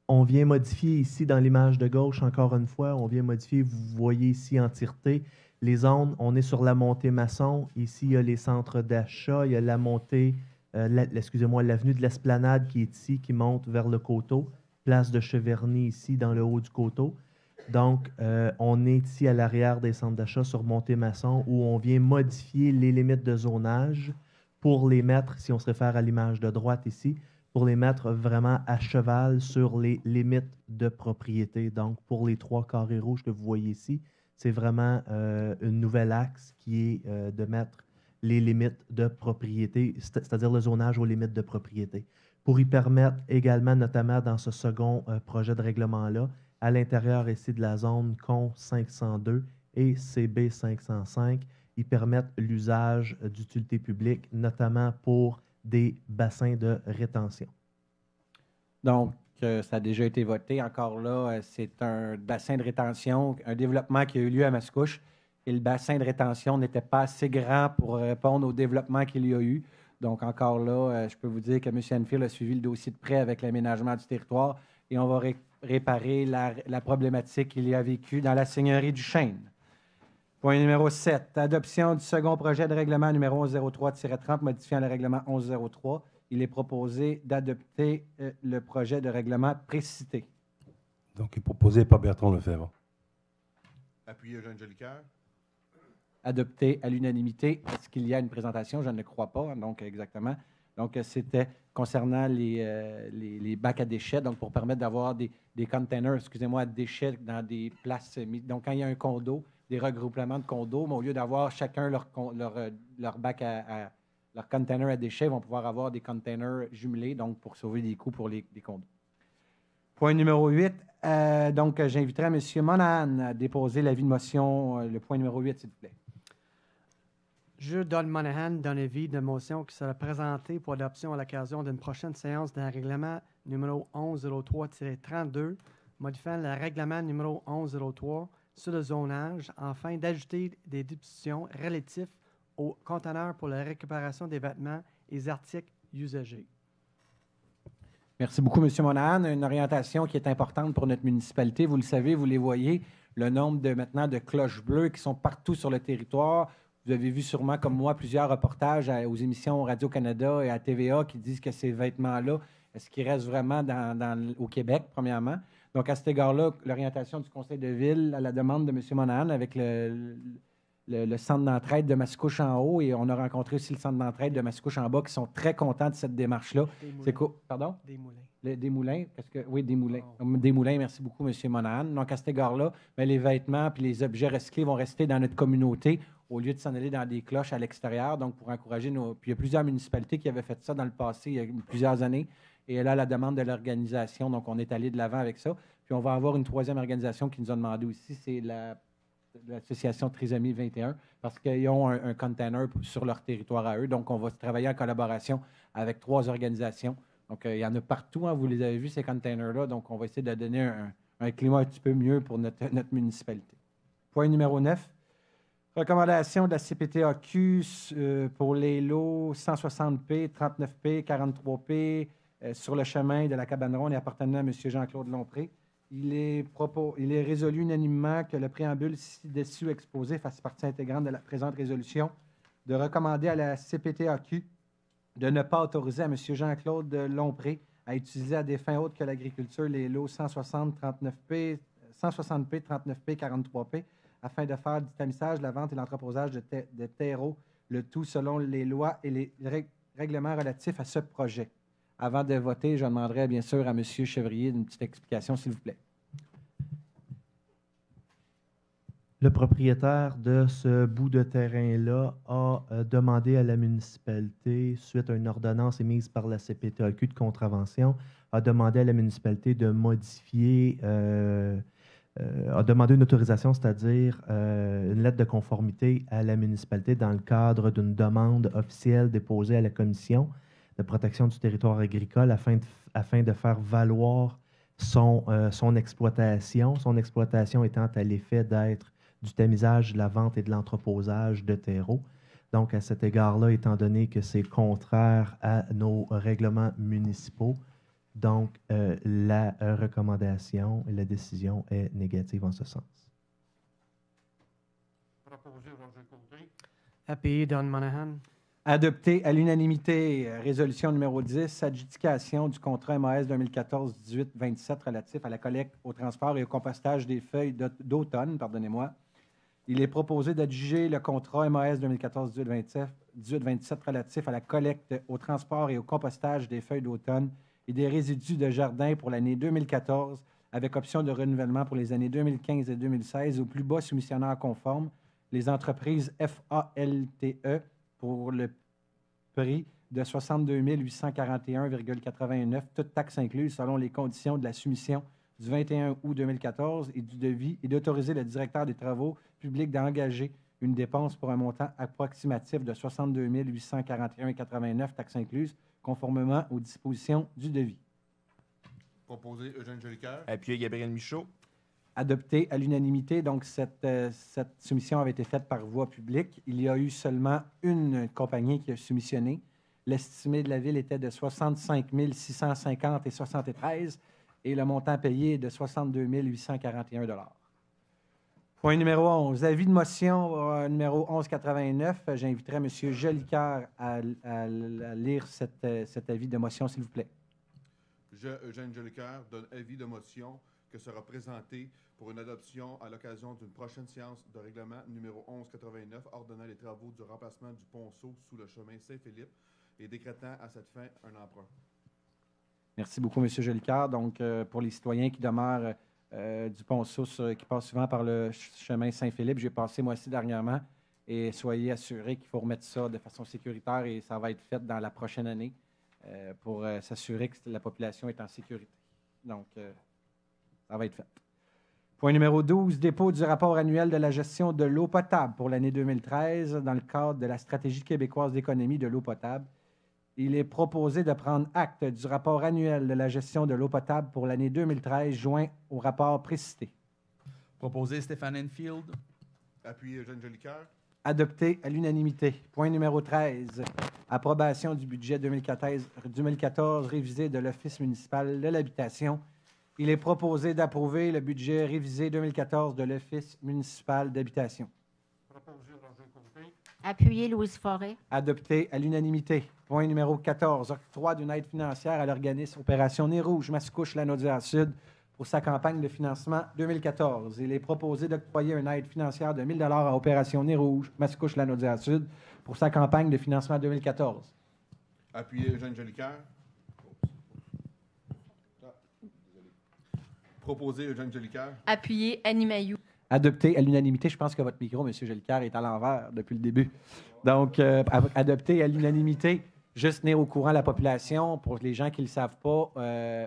On vient modifier ici dans l'image de gauche, encore une fois, on vient modifier, vous voyez ici en tireté, les zones, on est sur la montée Masson. Ici, il y a les centres d'achat, il y a la montée, l'avenue de l'Esplanade qui est ici, qui monte vers le coteau. Place de Cheverny ici, dans le haut du coteau. Donc, on est ici à l'arrière des centres d'achat sur montée Masson où on vient modifier les limites de zonage pour les mettre, si on se réfère à l'image de droite ici, pour les mettre vraiment à cheval sur les limites de propriété. Donc, pour les 3 carrés rouges que vous voyez ici, c'est vraiment une nouvelle axe qui est de mettre les limites de propriété, c'est-à-dire le zonage aux limites de propriété. Pour y permettre également, notamment dans ce second projet de règlement-là, à l'intérieur ici de la zone CON 502 et CB 505, ils permettent l'usage d'utilité publique, notamment pour des bassins de rétention.
Donc, ça a déjà été voté. Encore là, c'est un bassin de rétention, un développement qui a eu lieu à Mascouche. Et le bassin de rétention n'était pas assez grand pour répondre au développement qu'il y a eu. Donc, encore là, je peux vous dire que M. Enfield a suivi le dossier de près avec l'aménagement du territoire et on va réparer la problématique qu'il y a vécue dans la seigneurie du Chêne. Point numéro 7. Adoption du second projet de règlement numéro 1103-30 modifiant le règlement 1103. Il est proposé d'adopter le projet de règlement précité.
Donc, il est proposé par Bertrand Lefebvre.
Appuyé Eugène Jolicoeur.
Adopté à l'unanimité. Est-ce qu'il y a une présentation? Je ne le crois pas. Donc, exactement. Donc, c'était concernant les bacs à déchets, donc pour permettre d'avoir des containers, excusez-moi, à déchets dans des places. Donc, quand il y a un condo, des regroupements de condos, mais au lieu d'avoir chacun leur bac leur container à déchets, ils vont pouvoir avoir des containers jumelés, donc pour sauver des coûts pour les condos. Point numéro 8. Donc, j'inviterai M. Monahan à déposer l'avis de motion, le point numéro 8, s'il vous plaît.
Je, Don Monahan, donne avis de motion qui sera présentée pour adoption à l'occasion d'une prochaine séance d'un règlement numéro 1103-32, modifiant le règlement numéro 1103 sur le zonage, afin d'ajouter des dispositions relatives aux conteneurs pour la récupération des vêtements et des articles usagés.
Merci beaucoup, M. Monahan. Une orientation qui est importante pour notre municipalité. Vous le savez, vous les voyez, le nombre maintenant de cloches bleues qui sont partout sur le territoire. Vous avez vu sûrement, comme moi, plusieurs reportages aux émissions Radio-Canada et à TVA qui disent que ces vêtements-là, est-ce qu'ils restent vraiment au Québec, premièrement? Donc, à cet égard-là, l'orientation du Conseil de ville à la demande de M. Monahan avec le centre d'entraide de Mascouche en haut, et on a rencontré aussi le centre d'entraide de Mascouche en bas qui sont très contents de cette démarche-là. C'est quoi? Pardon?
Des moulins.
Des moulins? Oui, des moulins. Des moulins, merci beaucoup, M. Monahan. Donc, à cet égard-là, les vêtements et les objets recyclés vont rester dans notre communauté au lieu de s'en aller dans des cloches à l'extérieur. Donc, pour encourager Puis, il y a plusieurs municipalités qui avaient fait ça dans le passé, il y a plusieurs années. Et là, la demande de l'organisation, donc on est allé de l'avant avec ça. Puis, on va avoir une troisième organisation qui nous a demandé aussi, c'est l'association Trisomie 21, parce qu'ils ont un container sur leur territoire à eux. Donc, on va travailler en collaboration avec 3 organisations. Donc, il y en a partout, hein, vous les avez vus, ces containers-là. Donc, on va essayer de donner un climat un petit peu mieux pour notre municipalité. Point numéro 9. Recommandation de la CPTAQ pour les lots 160P, 39P, 43P sur le chemin de la Cabane Ronde et appartenant à M. Jean-Claude Lompré. Il est résolu unanimement que le préambule ci-dessus exposé fasse partie intégrante de la présente résolution, de recommander à la CPTAQ de ne pas autoriser à M. Jean-Claude Lompré à utiliser à des fins autres que l'agriculture les lots 160, 39P, 160P, 39P, 43P, afin de faire du tamissage, la vente et l'entreposage de terreaux, le tout selon les lois et les règlements relatifs à ce projet. Avant de voter, je demanderai bien sûr à M. Chevrier une petite explication, s'il vous plaît.
Le propriétaire de ce bout de terrain-là a demandé à la municipalité, suite à une ordonnance émise par la CPTAQ de contravention, a demandé à la municipalité de modifier, a demandé une autorisation, c'est-à-dire une lettre de conformité à la municipalité dans le cadre d'une demande officielle déposée à la Commission de protection du territoire agricole afin de faire valoir son exploitation. Son exploitation étant à l'effet d'être du tamisage, de la vente et de l'entreposage de terreaux. Donc, à cet égard-là, étant donné que c'est contraire à nos règlements municipaux, donc la recommandation et la décision est négative en ce sens.
Appuyé Don Monahan.
Adopté à l'unanimité, résolution numéro 10, adjudication du contrat MAS 2014-18-27 relatif à la collecte, au transport et au compostage des feuilles d'automne, pardonnez-moi. Il est proposé d'adjuger le contrat MAS 2014-18-27 relatif à la collecte, au transport et au compostage des feuilles d'automne et des résidus de jardin pour l'année 2014, avec option de renouvellement pour les années 2015 et 2016 au plus bas soumissionnaire conforme, les entreprises FALTE, pour le prix de 62 841,89, toutes taxes incluses selon les conditions de la soumission du 21 août 2014 et du devis, et d'autoriser le directeur des travaux publics d'engager une dépense pour un montant approximatif de 62 841,89, taxes incluses, conformément aux dispositions du devis.
Proposé Eugène Jolicoeur.
Appuyé Gabriel Michaud.
Adopté à l'unanimité. Donc, cette soumission avait été faite par voie publique. Il y a eu seulement une compagnie qui a soumissionné. L'estimé de la ville était de 65 650 et 73 et le montant payé est de 62 841 $. Point numéro 11. Avis de motion numéro 1189. J'inviterai M. Jolicoeur à lire cet avis de motion, s'il vous plaît.
Je, Eugène Jolicoeur, donne avis de motion que sera présenté pour une adoption à l'occasion d'une prochaine séance de règlement numéro 1189 ordonnant les travaux du remplacement du ponceau sous le chemin Saint-Philippe et décrétant à cette fin un emprunt.
Merci beaucoup, M. Jolicoeur. Donc, pour les citoyens qui demeurent du ponceau qui passe souvent par le chemin Saint-Philippe, j'ai passé moi aussi dernièrement et soyez assurés qu'il faut remettre ça de façon sécuritaire et ça va être fait dans la prochaine année pour s'assurer que la population est en sécurité. Donc, ça va être fait. Point numéro 12, dépôt du rapport annuel de la gestion de l'eau potable pour l'année 2013 dans le cadre de la stratégie québécoise d'économie de l'eau potable. Il est proposé de prendre acte du rapport annuel de la gestion de l'eau potable pour l'année 2013 joint au rapport précité.
Proposé Stéphane Enfield.
Appuyé Eugène Jolicoeur.
Adopté à l'unanimité. Point numéro 13, approbation du budget 2014 révisé de l'Office municipal de l'habitation. Il est proposé d'approuver le budget révisé 2014 de l'Office municipal d'habitation.
Appuyé Louise Forêt.
Adopté à l'unanimité. Point numéro 14, octroi d'une aide financière à l'organisme Opération Nez Rouge Mascouche-Lanaudière-Sud pour sa campagne de financement 2014. Il est proposé d'octroyer une aide financière de 1 000 $ à Opération Nez Rouge Mascouche-Lanaudière-Sud pour sa campagne de financement 2014.
Appuyé Eugène Jolicoeur. Proposé Eugène Jolicoeur.
Appuyé Annie Mailloux.
Adopté à l'unanimité. Je pense que votre micro, M. Jolicoeur, est à l'envers depuis le début. Donc, adopté à l'unanimité. Juste tenir au courant la population. Pour les gens qui ne le savent pas,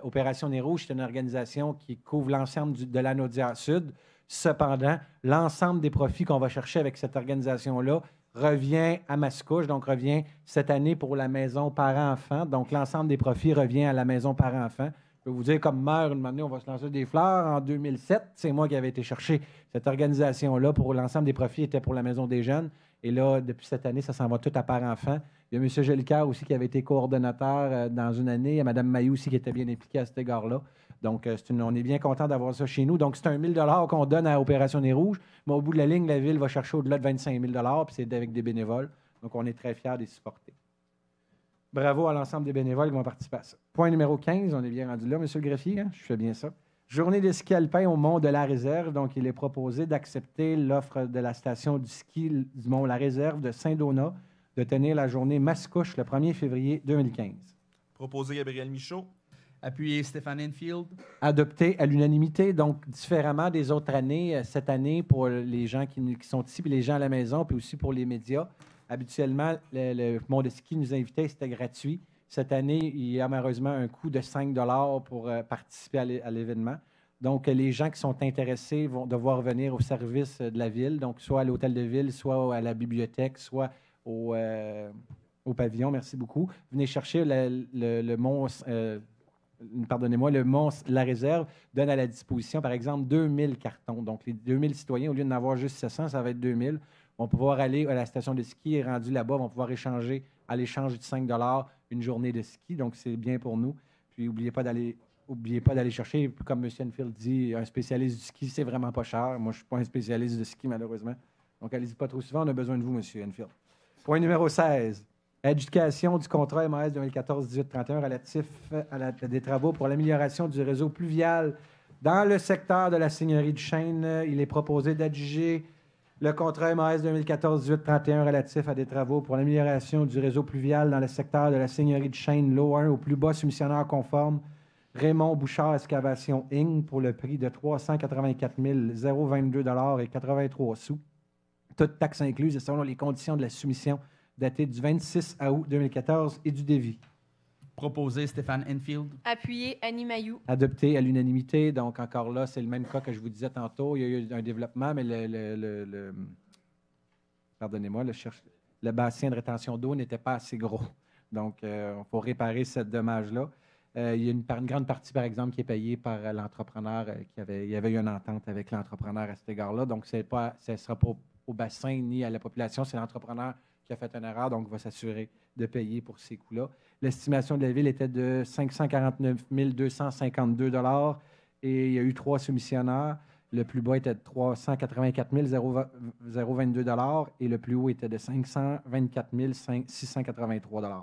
Opération Nez Rouge, c'est une organisation qui couvre l'ensemble de la Lanaudière-Sud. Cependant, l'ensemble des profits qu'on va chercher avec cette organisation-là revient à Mascouche, donc revient cette année pour la maison parents-enfants. Donc, l'ensemble des profits revient à la maison parents-enfants. Je peux vous dire, comme maire, une année, on va se lancer des fleurs. En 2007, c'est moi qui avais été chercher cette organisation-là pour l'ensemble des profits, était pour la Maison des jeunes. Et là, depuis cette année, ça s'en va tout à parents-enfants. Il y a M. Jolicoeur aussi qui avait été coordonnateur dans une année. Il y a Mme Mailloux aussi qui était bien impliquée à cet égard-là. Donc, on est bien content d'avoir ça chez nous. Donc, c'est 1 000 $ qu'on donne à Opération Nez Rouge. Mais au bout de la ligne, la Ville va chercher au-delà de 25 000 $, puis c'est avec des bénévoles. Donc, on est très fiers de les supporter. Bravo à l'ensemble des bénévoles qui vont participer à ça. Point numéro 15, on est bien rendu là, M. le greffier, hein? Je fais bien ça. Journée de ski alpin au Mont de la Réserve. Donc, il est proposé d'accepter l'offre de la station du ski du Mont La Réserve de Saint-Donat de tenir la journée Mascouche le 1er février 2015.
Proposé Gabriel Michaud.
Appuyé Stéphane Enfield.
Adopté à l'unanimité. Donc, différemment des autres années, cette année, pour les gens qui sont ici, puis les gens à la maison, puis aussi pour les médias, habituellement, le Mont de ski nous invitait, c'était gratuit. Cette année, il y a malheureusement un coût de 5 $ pour participer à l'événement. Donc, les gens qui sont intéressés vont devoir venir au service de la ville, donc soit à l'hôtel de ville, soit à la bibliothèque, soit au pavillon. Merci beaucoup. Venez chercher le Mont... pardonnez-moi, le Mont La Réserve donne à la disposition, par exemple, 2000 cartons. Donc, les 2000 citoyens, au lieu d'en avoir juste 700, ça va être 2000. Vont pouvoir aller à la station de ski et rendu là-bas, vont pouvoir échanger à l'échange de 5 $ une journée de ski. Donc, c'est bien pour nous. Puis, n'oubliez pas d'aller chercher, comme M. Enfield dit, un spécialiste du ski, c'est vraiment pas cher. Moi, je ne suis pas un spécialiste de ski, malheureusement. Donc, allez-y pas trop souvent, on a besoin de vous, M. Enfield. Point numéro 16. Adjudication du contrat MAS 2014-1831 relatif à des travaux pour l'amélioration du réseau pluvial dans le secteur de la Seigneurie du Chêne. Il est proposé d'adjuger le contrat MAS 2014-1831 relatif à des travaux pour l'amélioration du réseau pluvial dans le secteur de la Seigneurie du Chêne, lot 1, au plus bas soumissionnaire conforme, Raymond Bouchard Excavation Inc. pour le prix de 384 022 $ et 83 sous. Toutes taxes incluses et selon les conditions de la soumission daté du 26 août 2014 et du dévis.
Proposé Stéphane Enfield.
Appuyé Annie Mailloux.
Adopté à l'unanimité. Donc, encore là, c'est le même cas que je vous disais tantôt. Il y a eu un développement, mais pardonnez-moi, le bassin de rétention d'eau n'était pas assez gros. Donc, il faut réparer ce dommage-là. Il y a une grande partie, par exemple, qui est payée par l'entrepreneur. Il y avait eu une entente avec l'entrepreneur à cet égard-là. Donc, ce ne sera pas au bassin ni à la population. C'est l'entrepreneur qui a fait une erreur, donc va s'assurer de payer pour ces coûts-là. L'estimation de la Ville était de 549 252 $ et il y a eu 3 soumissionnaires. Le plus bas était de 384 022 $ et le plus haut était de 524 683 $.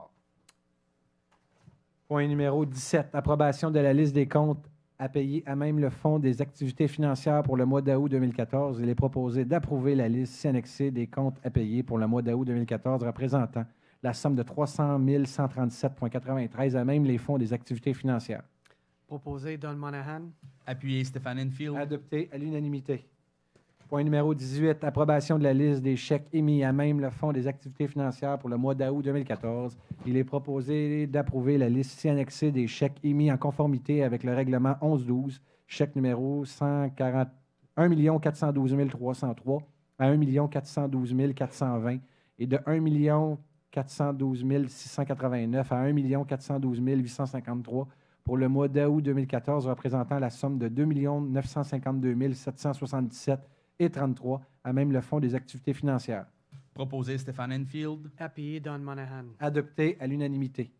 Point numéro 17, approbation de la liste des comptes à payer à même le Fonds des activités financières pour le mois d'août 2014. Il est proposé d'approuver la liste ci annexée des comptes à payer pour le mois d'août 2014 représentant la somme de 300 137,93 à même les fonds des activités financières.
Proposé Don Monahan.
Appuyé Stéphane Enfield.
Adopté à l'unanimité. Point numéro 18, approbation de la liste des chèques émis à même le Fonds des activités financières pour le mois d'août 2014. Il est proposé d'approuver la liste ci annexée des chèques émis en conformité avec le règlement 1112, chèque numéro 1 412 303 à 1 412 420 et de 1 412 689 à 1 412 853 pour le mois d'août 2014, représentant la somme de 2 952 777 et 33 à même le Fonds des activités financières.
Proposé Stéphane Enfield.
Appuyé Don Monahan.
Adopté à l'unanimité.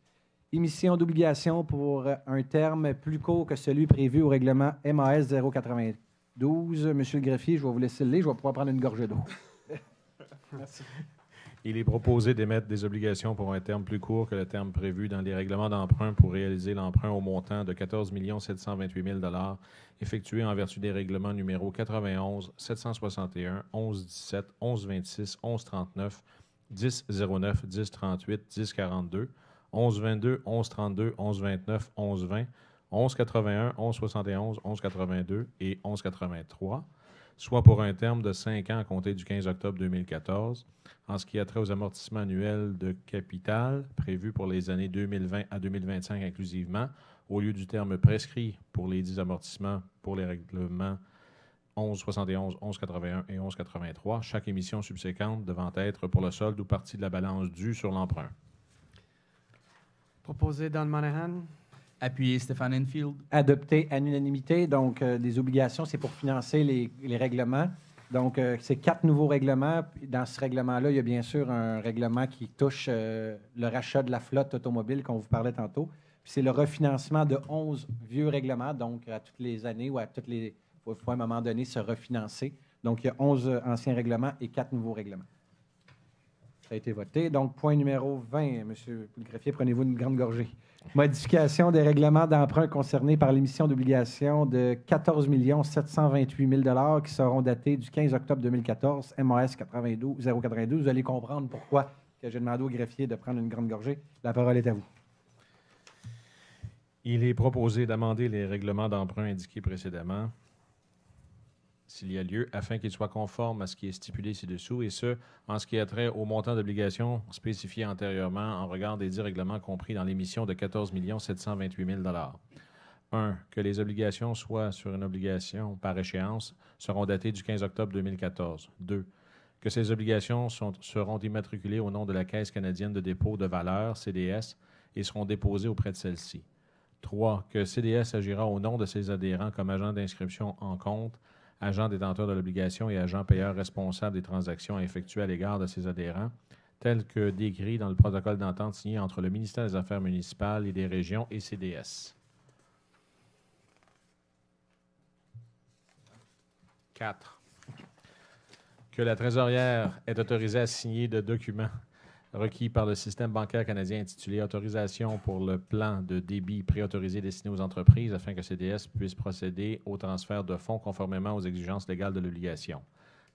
Émission d'obligations pour un terme plus court que celui prévu au règlement MAS 092. Monsieur le greffier, je vais vous laisser le lire. Je vais pouvoir prendre une gorgée d'eau. Merci.
Il est proposé d'émettre des obligations pour un terme plus court que le terme prévu dans les règlements d'emprunt pour réaliser l'emprunt au montant de 14 728 000 $ effectué en vertu des règlements numéro 91, 761, 1117, 1126, 1139, 1009, 1038, 1042, 1122, 1132, 1129, 1120, 1181, 1171, 1182 et 1183, soit pour un terme de 5 ans à compter du 15 octobre 2014, en ce qui a trait aux amortissements annuels de capital prévus pour les années 2020 à 2025 inclusivement, au lieu du terme prescrit pour les 10 amortissements pour les règlements 1171, 1181 et 1183, chaque émission subséquente devant être pour le solde ou partie de la balance due sur l'emprunt.
Proposé Don Monahan.
Appuyé Stéphane Enfield.
Adopté à l'unanimité. Donc, des obligations, c'est pour financer les règlements. Donc, c'est 4 nouveaux règlements. Dans ce règlement-là, il y a bien sûr un règlement qui touche le rachat de la flotte automobile qu'on vous parlait tantôt. Puis c'est le refinancement de 11 vieux règlements, donc à toutes les années ou à toutes les... Il faut à un moment donné se refinancer. Donc, il y a 11 anciens règlements et 4 nouveaux règlements. Ça a été voté. Donc, point numéro 20, Monsieur le greffier, prenez-vous une grande gorgée. Modification des règlements d'emprunt concernés par l'émission d'obligations de 14 728 000 $ qui seront datés du 15 octobre 2014, MAS 092. Vous allez comprendre pourquoi que j'ai demandé au greffier de prendre une grande gorgée. La parole est à vous.
Il est proposé d'amender les règlements d'emprunt indiqués précédemment, s'il y a lieu, afin qu'ils soient conformes à ce qui est stipulé ci-dessous, et ce, en ce qui a trait au montant d'obligations spécifié antérieurement en regard des 10 règlements compris dans l'émission de 14 728 000 $. 1. Que les obligations soient sur une obligation par échéance seront datées du 15 octobre 2014. 2. Que ces obligations seront immatriculées au nom de la Caisse canadienne de dépôt de valeurs, CDS, et seront déposées auprès de celle-ci. 3. Que CDS agira au nom de ses adhérents comme agent d'inscription en compte, agent détenteur de l'obligation et agent payeur responsable des transactions à effectuer à l'égard de ses adhérents, tels que décrits dans le protocole d'entente signé entre le ministère des Affaires municipales et des régions et CDS. 4. Que la trésorière est autorisée à signer de documents requis par le système bancaire canadien intitulé « Autorisation pour le plan de débit préautorisé destiné aux entreprises » afin que CDS puisse procéder au transfert de fonds conformément aux exigences légales de l'obligation.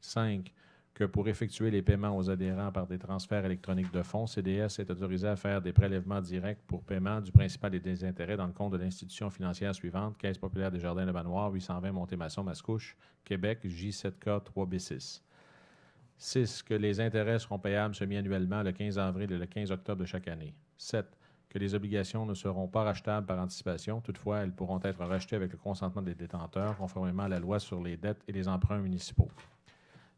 5. Que pour effectuer les paiements aux adhérents par des transferts électroniques de fonds, CDS est autorisé à faire des prélèvements directs pour paiement du principal et des intérêts dans le compte de l'institution financière suivante, Caisse populaire des Jardins Le Manoir, 820 Montémasson, Mascouche, Québec, J7K 3B6. 6. Que les intérêts seront payables semi-annuellement le 15 avril et le 15 octobre de chaque année. 7. Que les obligations ne seront pas rachetables par anticipation. Toutefois, elles pourront être rachetées avec le consentement des détenteurs, conformément à la loi sur les dettes et les emprunts municipaux.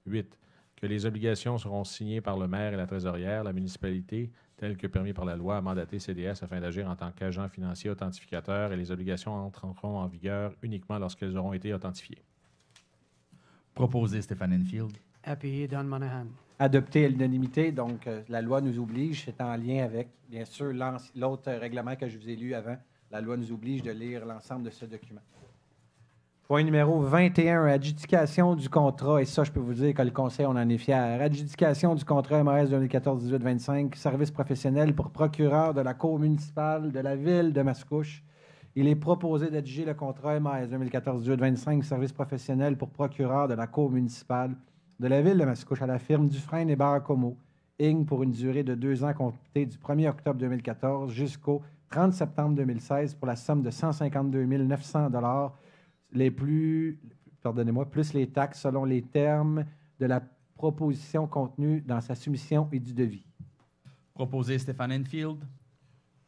8. Que les obligations seront signées par le maire et la trésorière, la municipalité, tel que permis par la loi, a mandaté CDS afin d'agir en tant qu'agent financier authentificateur et les obligations entreront en vigueur uniquement lorsqu'elles auront été authentifiées.
Proposé Stéphane Enfield.
Appuyé Don Monahan.
Adopté à l'unanimité, donc la loi nous oblige, c'est en lien avec, bien sûr, l'autre règlement que je vous ai lu avant. La loi nous oblige de lire l'ensemble de ce document. Point numéro 21, adjudication du contrat, et ça, je peux vous dire que le Conseil, on en est fiers. Adjudication du contrat MRS 2014-18-25, service professionnel pour procureur de la Cour municipale de la Ville de Mascouche. Il est proposé d'adjuger le contrat MRS 2014-18-25, service professionnel pour procureur de la Cour municipale de la Ville de Mascouche à la firme Dufresne et Barracomo, Inc. pour une durée de 2 ans comptée du 1er octobre 2014 jusqu'au 30 septembre 2016 pour la somme de 152 900 plus les taxes selon les termes de la proposition contenue dans sa soumission et du devis.
Proposé Stéphane Enfield.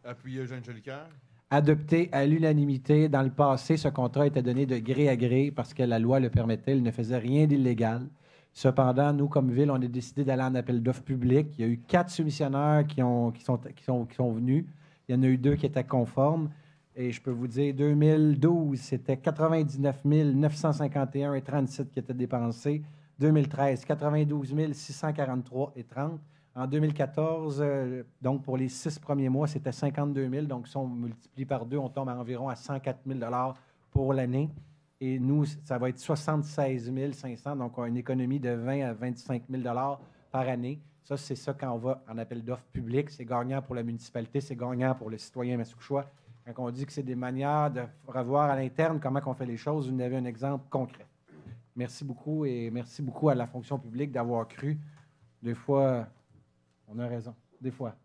Appuyé Eugène Jolicoeur.
Adopté à l'unanimité. Dans le passé, ce contrat était donné de gré à gré parce que la loi le permettait. Il ne faisait rien d'illégal. Cependant, nous, comme Ville, on a décidé d'aller en appel d'offres public. Il y a eu 4 soumissionnaires qui sont venus. Il y en a eu 2 qui étaient conformes. Et je peux vous dire, 2012, c'était 99 951,37 qui étaient dépensés. 2013, 92 643,30. En 2014, donc pour les 6 premiers mois, c'était 52 000. Donc, si on multiplie par 2, on tombe à environ à 104 000 pour l'année. Et nous, ça va être 76 500. Donc, on a une économie de 20 à 25 000 par année. Ça, c'est ça quand on va en appel d'offres public. C'est gagnant pour la municipalité, c'est gagnant pour le citoyen mascouchois. Quand on dit que c'est des manières de revoir à l'interne comment on fait les choses, vous en avez un exemple concret. Merci beaucoup et merci beaucoup à la fonction publique d'avoir cru. Des fois, on a raison. Des fois.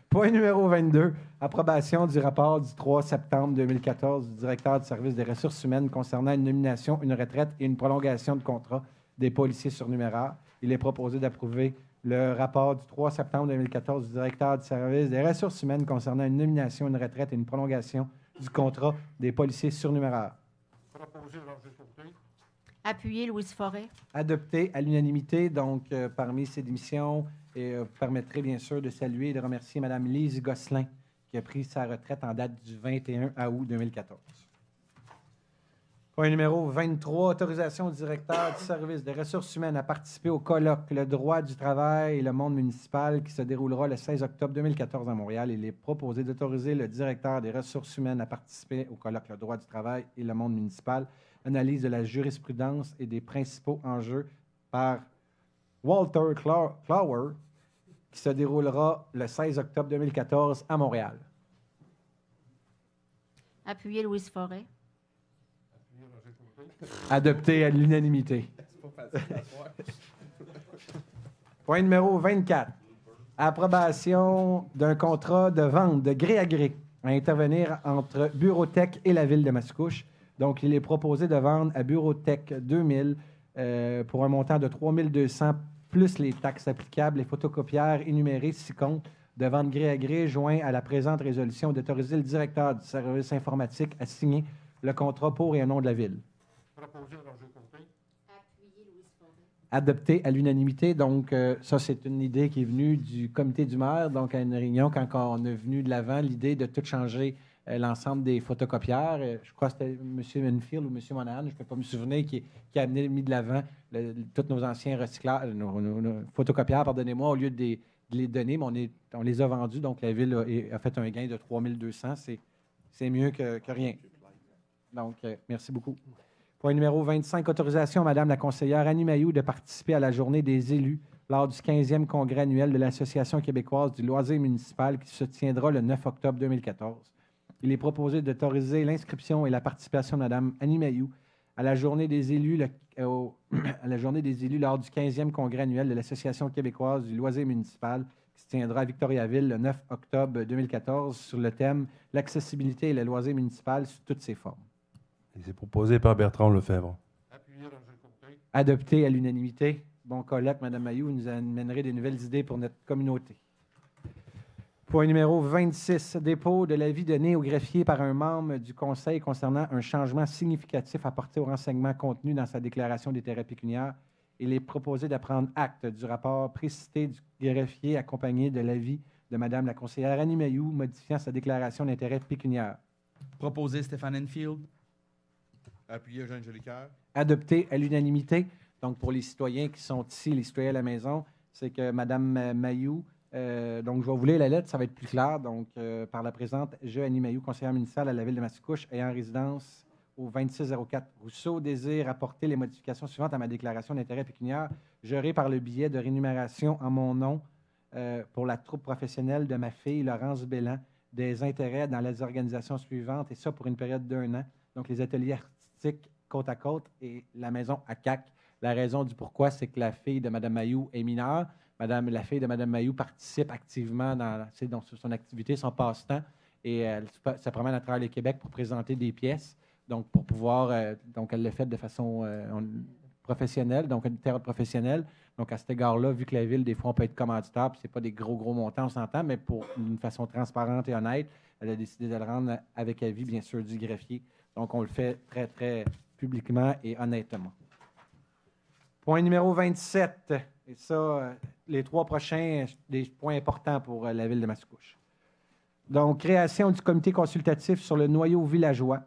Point numéro 22, approbation du rapport du 3 septembre 2014 du directeur du service des ressources humaines concernant une nomination, une retraite et une prolongation de contrat des policiers surnuméraires. Il est proposé d'approuver le rapport du 3 septembre 2014 du directeur du service des ressources humaines concernant une nomination, une retraite et une prolongation du contrat des policiers surnuméraires.
Proposé Roger Côté.
Appuyé Louise Forêt.
Adopté à l'unanimité, donc parmi ces démissions, et permettrait bien sûr de saluer et de remercier Mme Lise Gosselin qui a pris sa retraite en date du 21 août 2014. Point numéro 23, autorisation du directeur du service des ressources humaines à participer au colloque Le droit du travail et le monde municipal qui se déroulera le 16 octobre 2014 à Montréal. Il est proposé d'autoriser le directeur des ressources humaines à participer au colloque Le droit du travail et le monde municipal, analyse de la jurisprudence et des principaux enjeux par Walter Clower, qui se déroulera le 16 octobre 2014 à Montréal.
Appuyé Louise Forêt.
Adopté à l'unanimité. Point numéro 24. Approbation d'un contrat de vente de gré à gré à intervenir entre Bureautech et la Ville de Mascouche. Donc, il est proposé de vendre à Bureautech 2000 pour un montant de 3 200 plus les taxes applicables, les photocopieurs énumérés si compte, de vente gré à gré, joint à la présente résolution d'autoriser le directeur du service informatique à signer le contrat pour et au nom de la Ville.
Proposé Roger Côté.
Appuyé Louise Forêt.
Adopté à l'unanimité. Donc, ça, c'est une idée qui est venue du comité du maire. Donc, à une réunion, quand on est venu de l'avant, l'idée de tout changer l'ensemble des photocopieurs. Je crois que c'était M. Enfield ou M. Monahan, je ne peux pas me souvenir, qui a mis de l'avant tous nos anciens recyclages, nos photocopieurs, pardonnez-moi, au lieu de les donner, mais on les a vendus. Donc, la Ville a fait un gain de 3 200. C'est mieux que rien. Donc, merci beaucoup. Point numéro 25, autorisation à Mme la conseillère Annie Mailloux de participer à la journée des élus lors du 15e congrès annuel de l'Association québécoise du loisir municipal qui se tiendra le 9 octobre 2014. Il est proposé d'autoriser l'inscription et la participation de Mme Annie Mailloux à la journée des élus lors du 15e congrès annuel de l'Association québécoise du loisir municipal qui se tiendra à Victoriaville le 9 octobre 2014 sur le thème « L'accessibilité et le loisir municipal sous toutes ses formes ».
Et c'est proposé par Bertrand Lefebvre.
Appuyé Roger Côté.
Adopté à l'unanimité. bon colloque, Mme Mayou, vous nous amènerez des nouvelles idées pour notre communauté. Point numéro 26, dépôt de l'avis donné au greffier par un membre du Conseil concernant un changement significatif apporté au renseignement contenu dans sa déclaration d'intérêt pécuniaire. Il est proposé de prendre acte du rapport précité du greffier accompagné de l'avis de Mme la conseillère Annie Mayou modifiant sa déclaration d'intérêt pécuniaire.
Proposé Stéphane Enfield.
Appuyé Eugène Jolicoeur.
Adopté à l'unanimité. Donc, pour les citoyens qui sont ici, les citoyens à la maison, c'est que Mme Mayou, donc je vais vous lire la lettre, ça va être plus clair. Donc, par la présente, je, Annie Mayou, conseillère municipale à la ville de Mascouche, ayant résidence au 2604 Rousseau, désire apporter les modifications suivantes à ma déclaration d'intérêt pécuniaire. J'aurai par le billet de rémunération en mon nom pour la troupe professionnelle de ma fille, Laurence Bellan, des intérêts dans les organisations suivantes, et ça pour une période d'1 an. Donc, les ateliers artistiques côte à côte et la maison à CAC. La raison du pourquoi, c'est que la fille de Mme Mayou est mineure. La fille de Mme Mayou participe activement dans son activité, son passe-temps, et elle se promène à travers le Québec pour présenter des pièces. Donc, pour pouvoir, donc elle le fait de façon professionnelle, donc une théâtre professionnelle. Donc, à cet égard-là, vu que la ville, des fois, on peut être commanditaire, puis ce n'est pas des gros montants, on s'entend, mais pour une façon transparente et honnête, elle a décidé de le rendre avec avis, bien sûr, du greffier. Donc, on le fait très, très publiquement et honnêtement. Point numéro 27. Et ça, les 3 prochains, des points importants pour la ville de Mascouche. Donc, création du comité consultatif sur le noyau villageois.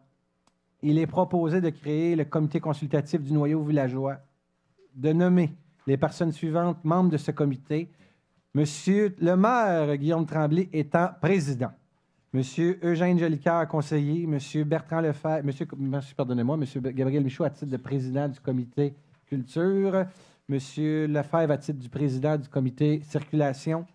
Il est proposé de créer le comité consultatif du noyau villageois, de nommer les personnes suivantes membres de ce comité. Monsieur le maire Guillaume Tremblay étant président. Monsieur Eugène Jolicoeur, conseiller. Monsieur Bertrand Lefebvre, Monsieur Gabriel Michaud à titre de président du comité culture. Monsieur Lefebvre à titre du président du comité circulation.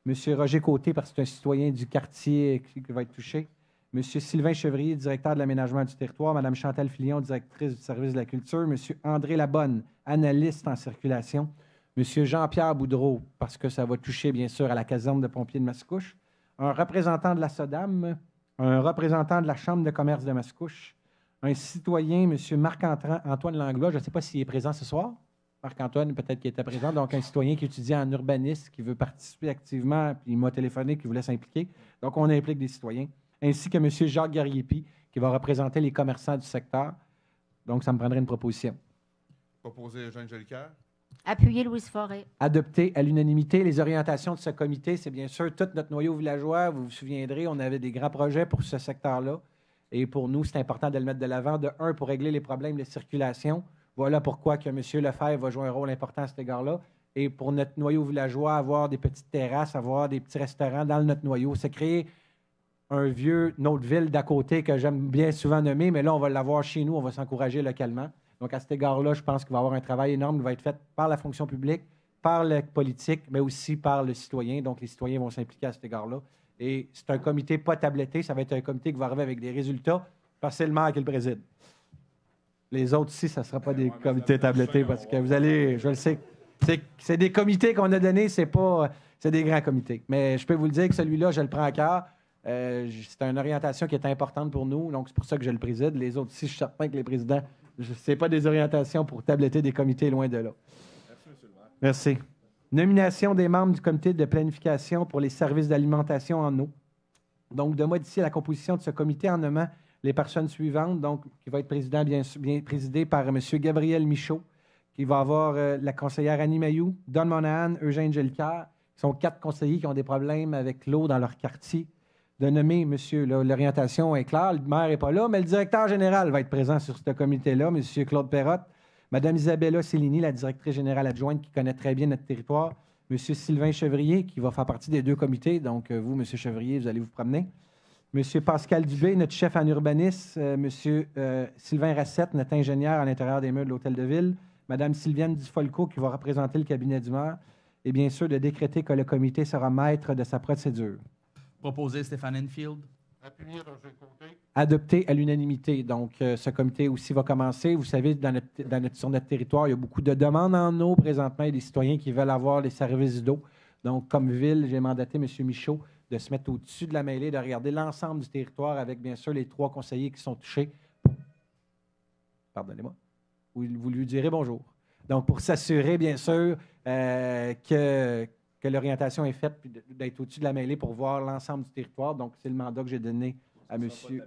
Monsieur Roger Côté, parce que c'est un citoyen du quartier qui va être touché. Monsieur Sylvain Chevrier, directeur de l'aménagement du territoire. Madame Chantal Filion, directrice du service de la culture. Monsieur André Labonne, analyste en circulation. Monsieur Jean-Pierre Boudreau, parce que ça va toucher, bien sûr, à la caserne de pompiers de Mascouche. Un représentant de la SODAM. Un représentant de la Chambre de commerce de Mascouche. Un citoyen, monsieur Marc-Antoine Langlois. Je ne sais pas s'il est présent ce soir. Marc-Antoine, peut-être qu'il était présent. Donc, un citoyen qui étudie en urbanisme, qui veut participer activement, puis il m'a téléphoné, qui voulait s'impliquer. Donc, on implique des citoyens. Ainsi que M. Jacques Gariepi, qui va représenter les commerçants du secteur. Donc, ça me prendrait une proposition.
Proposé Eugène Jolicoeur.
Appuyé Louise Forêt.
Adopté à l'unanimité. Les orientations de ce comité, c'est bien sûr tout notre noyau villageois. Vous vous souviendrez, on avait des grands projets pour ce secteur-là. Et pour nous, c'est important de le mettre de l'avant. De un, pour régler les problèmes de circulation. Voilà pourquoi que M. Lefebvre va jouer un rôle important à cet égard-là. Et pour notre noyau villageois, avoir des petites terrasses, avoir des petits restaurants dans notre noyau. C'est créer notre ville d'à côté que j'aime bien souvent nommer, mais là, on va l'avoir chez nous, on va s'encourager localement. Donc, à cet égard-là, je pense qu'il va y avoir un travail énorme qui va être fait par la fonction publique, par le politique, mais aussi par le citoyen. Donc, les citoyens vont s'impliquer à cet égard-là. Et c'est un comité pas tabletté, ça va être un comité qui va arriver avec des résultats, parce que c'est le maire qui le préside. Les autres ici, ça ne sera pas des comités tablettés, parce que vous allez, je le sais, c'est des comités qu'on a donnés, c'est des grands comités. Mais je peux vous le dire que celui-là, je le prends à cœur. C'est une orientation qui est importante pour nous, donc c'est pour ça que je le préside. Les autres ici, je suis certain que les présidents, ce n'est pas des orientations pour tabletter des comités, loin de là.
Merci, M. le maire.
Merci. Nomination des membres du comité de planification pour les services d'alimentation en eau. Donc, de modifier la composition de ce comité en nommant les personnes suivantes, donc qui va être bien présidé par M. Gabriel Michaud, qui va avoir la conseillère Annie Mayou, Don Monahan, Eugène Jolicoeur, qui sont 4 conseillers qui ont des problèmes avec l'eau dans leur quartier. De nommer, monsieur, l'orientation est claire, le maire n'est pas là, mais le directeur général va être présent sur ce comité-là, monsieur Claude Perrotte, madame Isabella Cellini, la directrice générale adjointe qui connaît très bien notre territoire, monsieur Sylvain Chevrier, qui va faire partie des 2 comités, donc vous, monsieur Chevrier, vous allez vous promener, monsieur Pascal Dubé, notre chef en urbanisme, monsieur Sylvain Rassette, notre ingénieur à l'intérieur des murs de l'Hôtel de Ville, madame Sylviane Dufolco, qui va représenter le cabinet du maire, et bien sûr de décréter que le comité sera maître de sa procédure.
Proposé Stéphane Enfield.
Appuyé Roger Côté.
Adopté à l'unanimité. Donc, ce comité aussi va commencer. Vous savez, sur notre territoire, il y a beaucoup de demandes en eau présentement et des citoyens qui veulent avoir les services d'eau. Donc, comme ville, j'ai mandaté M. Michaud de se mettre au-dessus de la mêlée, de regarder l'ensemble du territoire avec, bien sûr, les 3 conseillers qui sont touchés. Pardonnez-moi. Vous lui direz bonjour. Donc, pour s'assurer, bien sûr, que l'orientation est faite, puis d'être au-dessus de la mêlée pour voir l'ensemble du territoire. Donc, c'est le mandat que j'ai donné à monsieur.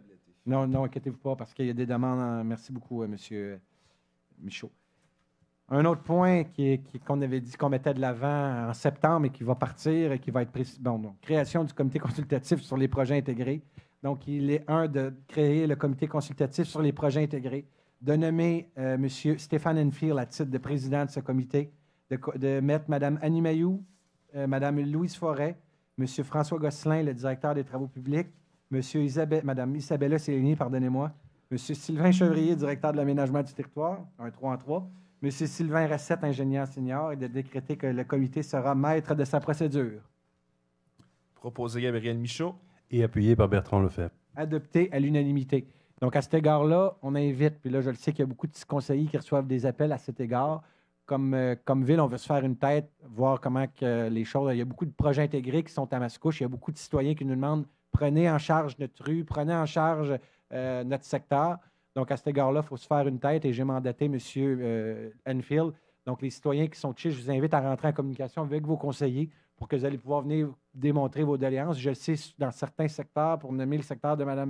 Non, non, inquiétez-vous pas, parce qu'il y a des demandes. Merci beaucoup, monsieur Michaud. Un autre point qu'on avait dit qu'on mettait de l'avant en septembre et qui va partir et qui va être précis. Bon, donc, création du comité consultatif sur les projets intégrés. Donc, il est de créer le comité consultatif sur les projets intégrés, de nommer M. Stéphane Enfield à titre de président de ce comité, de mettre Mme Annie Mayou, Mme Louise Forêt, M. François Gosselin, le directeur des travaux publics, Mme Isabella Céline, pardonnez-moi, M. Sylvain Chevrier, directeur de l'aménagement du territoire, un 3 en 3, M. Sylvain Racette, ingénieur senior, et de décréter que le comité sera maître de sa procédure.
Proposé Gabriel Michaud.
Et appuyé par Bertrand Lefebvre.
Adopté à l'unanimité. Donc, à cet égard-là, on invite, puis là, je le sais qu'il y a beaucoup de conseillers qui reçoivent des appels à cet égard. Comme ville, on veut se faire une tête, voir comment que les choses... Il y a beaucoup de projets intégrés qui sont à Mascouche. Il y a beaucoup de citoyens qui nous demandent « Prenez en charge notre rue, prenez en charge notre secteur. » Donc, à cet égard-là, il faut se faire une tête et j'ai mandaté M. Enfield. Donc, les citoyens qui sont de chez, je vous invite à rentrer en communication avec vos conseillers pour que vous allez pouvoir venir démontrer vos doléances. Je le sais, dans certains secteurs, pour nommer le secteur de Mme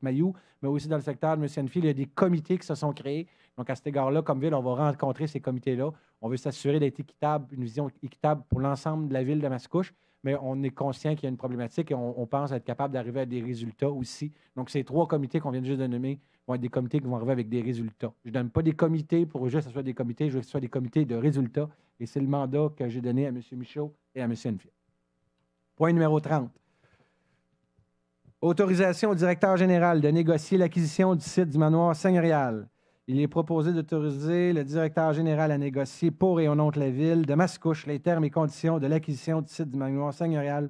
Mayou, mais aussi dans le secteur de M. Enfield, il y a des comités qui se sont créés. Donc, à cet égard-là, comme ville, on va rencontrer ces comités-là. On veut s'assurer d'être équitable, une vision équitable pour l'ensemble de la ville de Mascouche, mais on est conscient qu'il y a une problématique et on pense être capable d'arriver à des résultats aussi. Donc, ces 3 comités qu'on vient juste de nommer vont être des comités qui vont arriver avec des résultats. Je ne donne pas des comités pour juste que ce soit des comités, je veux que ce soit des comités de résultats. Et c'est le mandat que j'ai donné à M. Michaud et à M. Enfield. Point numéro 30. Autorisation au directeur général de négocier l'acquisition du site du manoir seigneurial. Il est proposé d'autoriser le directeur général à négocier pour et au nom de la ville de Mascouche les termes et conditions de l'acquisition du site du manoir seigneurial,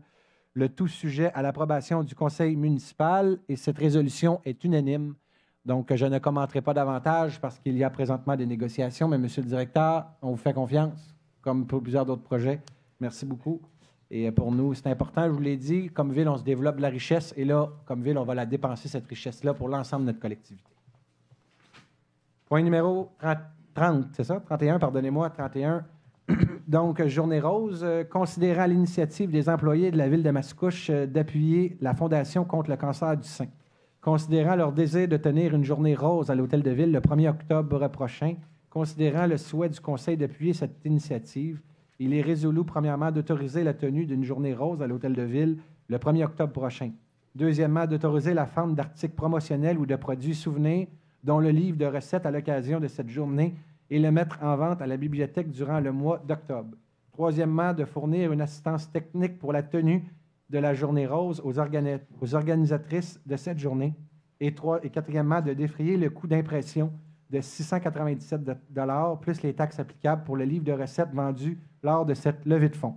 le tout sujet à l'approbation du conseil municipal, et cette résolution est unanime. Donc, je ne commenterai pas davantage parce qu'il y a présentement des négociations, mais monsieur le directeur, on vous fait confiance, comme pour plusieurs d'autres projets. Merci beaucoup. Et pour nous, c'est important, je vous l'ai dit, comme ville, on se développe de la richesse, et là, comme ville, on va la dépenser, cette richesse-là, pour l'ensemble de notre collectivité. Point numéro 30, c'est ça? 31, pardonnez-moi, 31. Donc, Journée rose, considérant l'initiative des employés de la ville de Mascouche d'appuyer la Fondation contre le cancer du sein. Considérant leur désir de tenir une journée rose à l'Hôtel de Ville le 1er octobre prochain, considérant le souhait du Conseil d'appuyer cette initiative, il est résolu, premièrement, d'autoriser la tenue d'une journée rose à l'Hôtel de Ville le 1er octobre prochain. Deuxièmement, d'autoriser la vente d'articles promotionnels ou de produits souvenirs dont le livre de recettes à l'occasion de cette journée et le mettre en vente à la bibliothèque durant le mois d'octobre. Troisièmement, de fournir une assistance technique pour la tenue de la journée rose aux organisatrices de cette journée. Et quatrièmement, de défrayer le coût d'impression de 697 $ plus les taxes applicables pour le livre de recettes vendu lors de cette levée de fonds.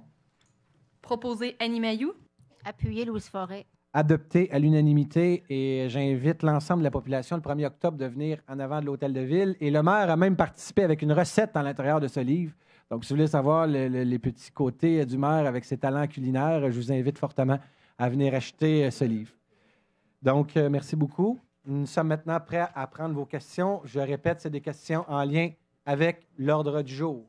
Proposé Annie Mayou.
Appuyé Louise Forêt.
Adopté à l'unanimité, et j'invite l'ensemble de la population le 1er octobre de venir en avant de l'Hôtel de Ville. Et le maire a même participé avec une recette à l'intérieur de ce livre. Donc, si vous voulez savoir les petits côtés du maire avec ses talents culinaires, je vous invite fortement à venir acheter ce livre. Donc, merci beaucoup. Nous sommes maintenant prêts à prendre vos questions. Je répète, c'est des questions en lien avec l'ordre du jour.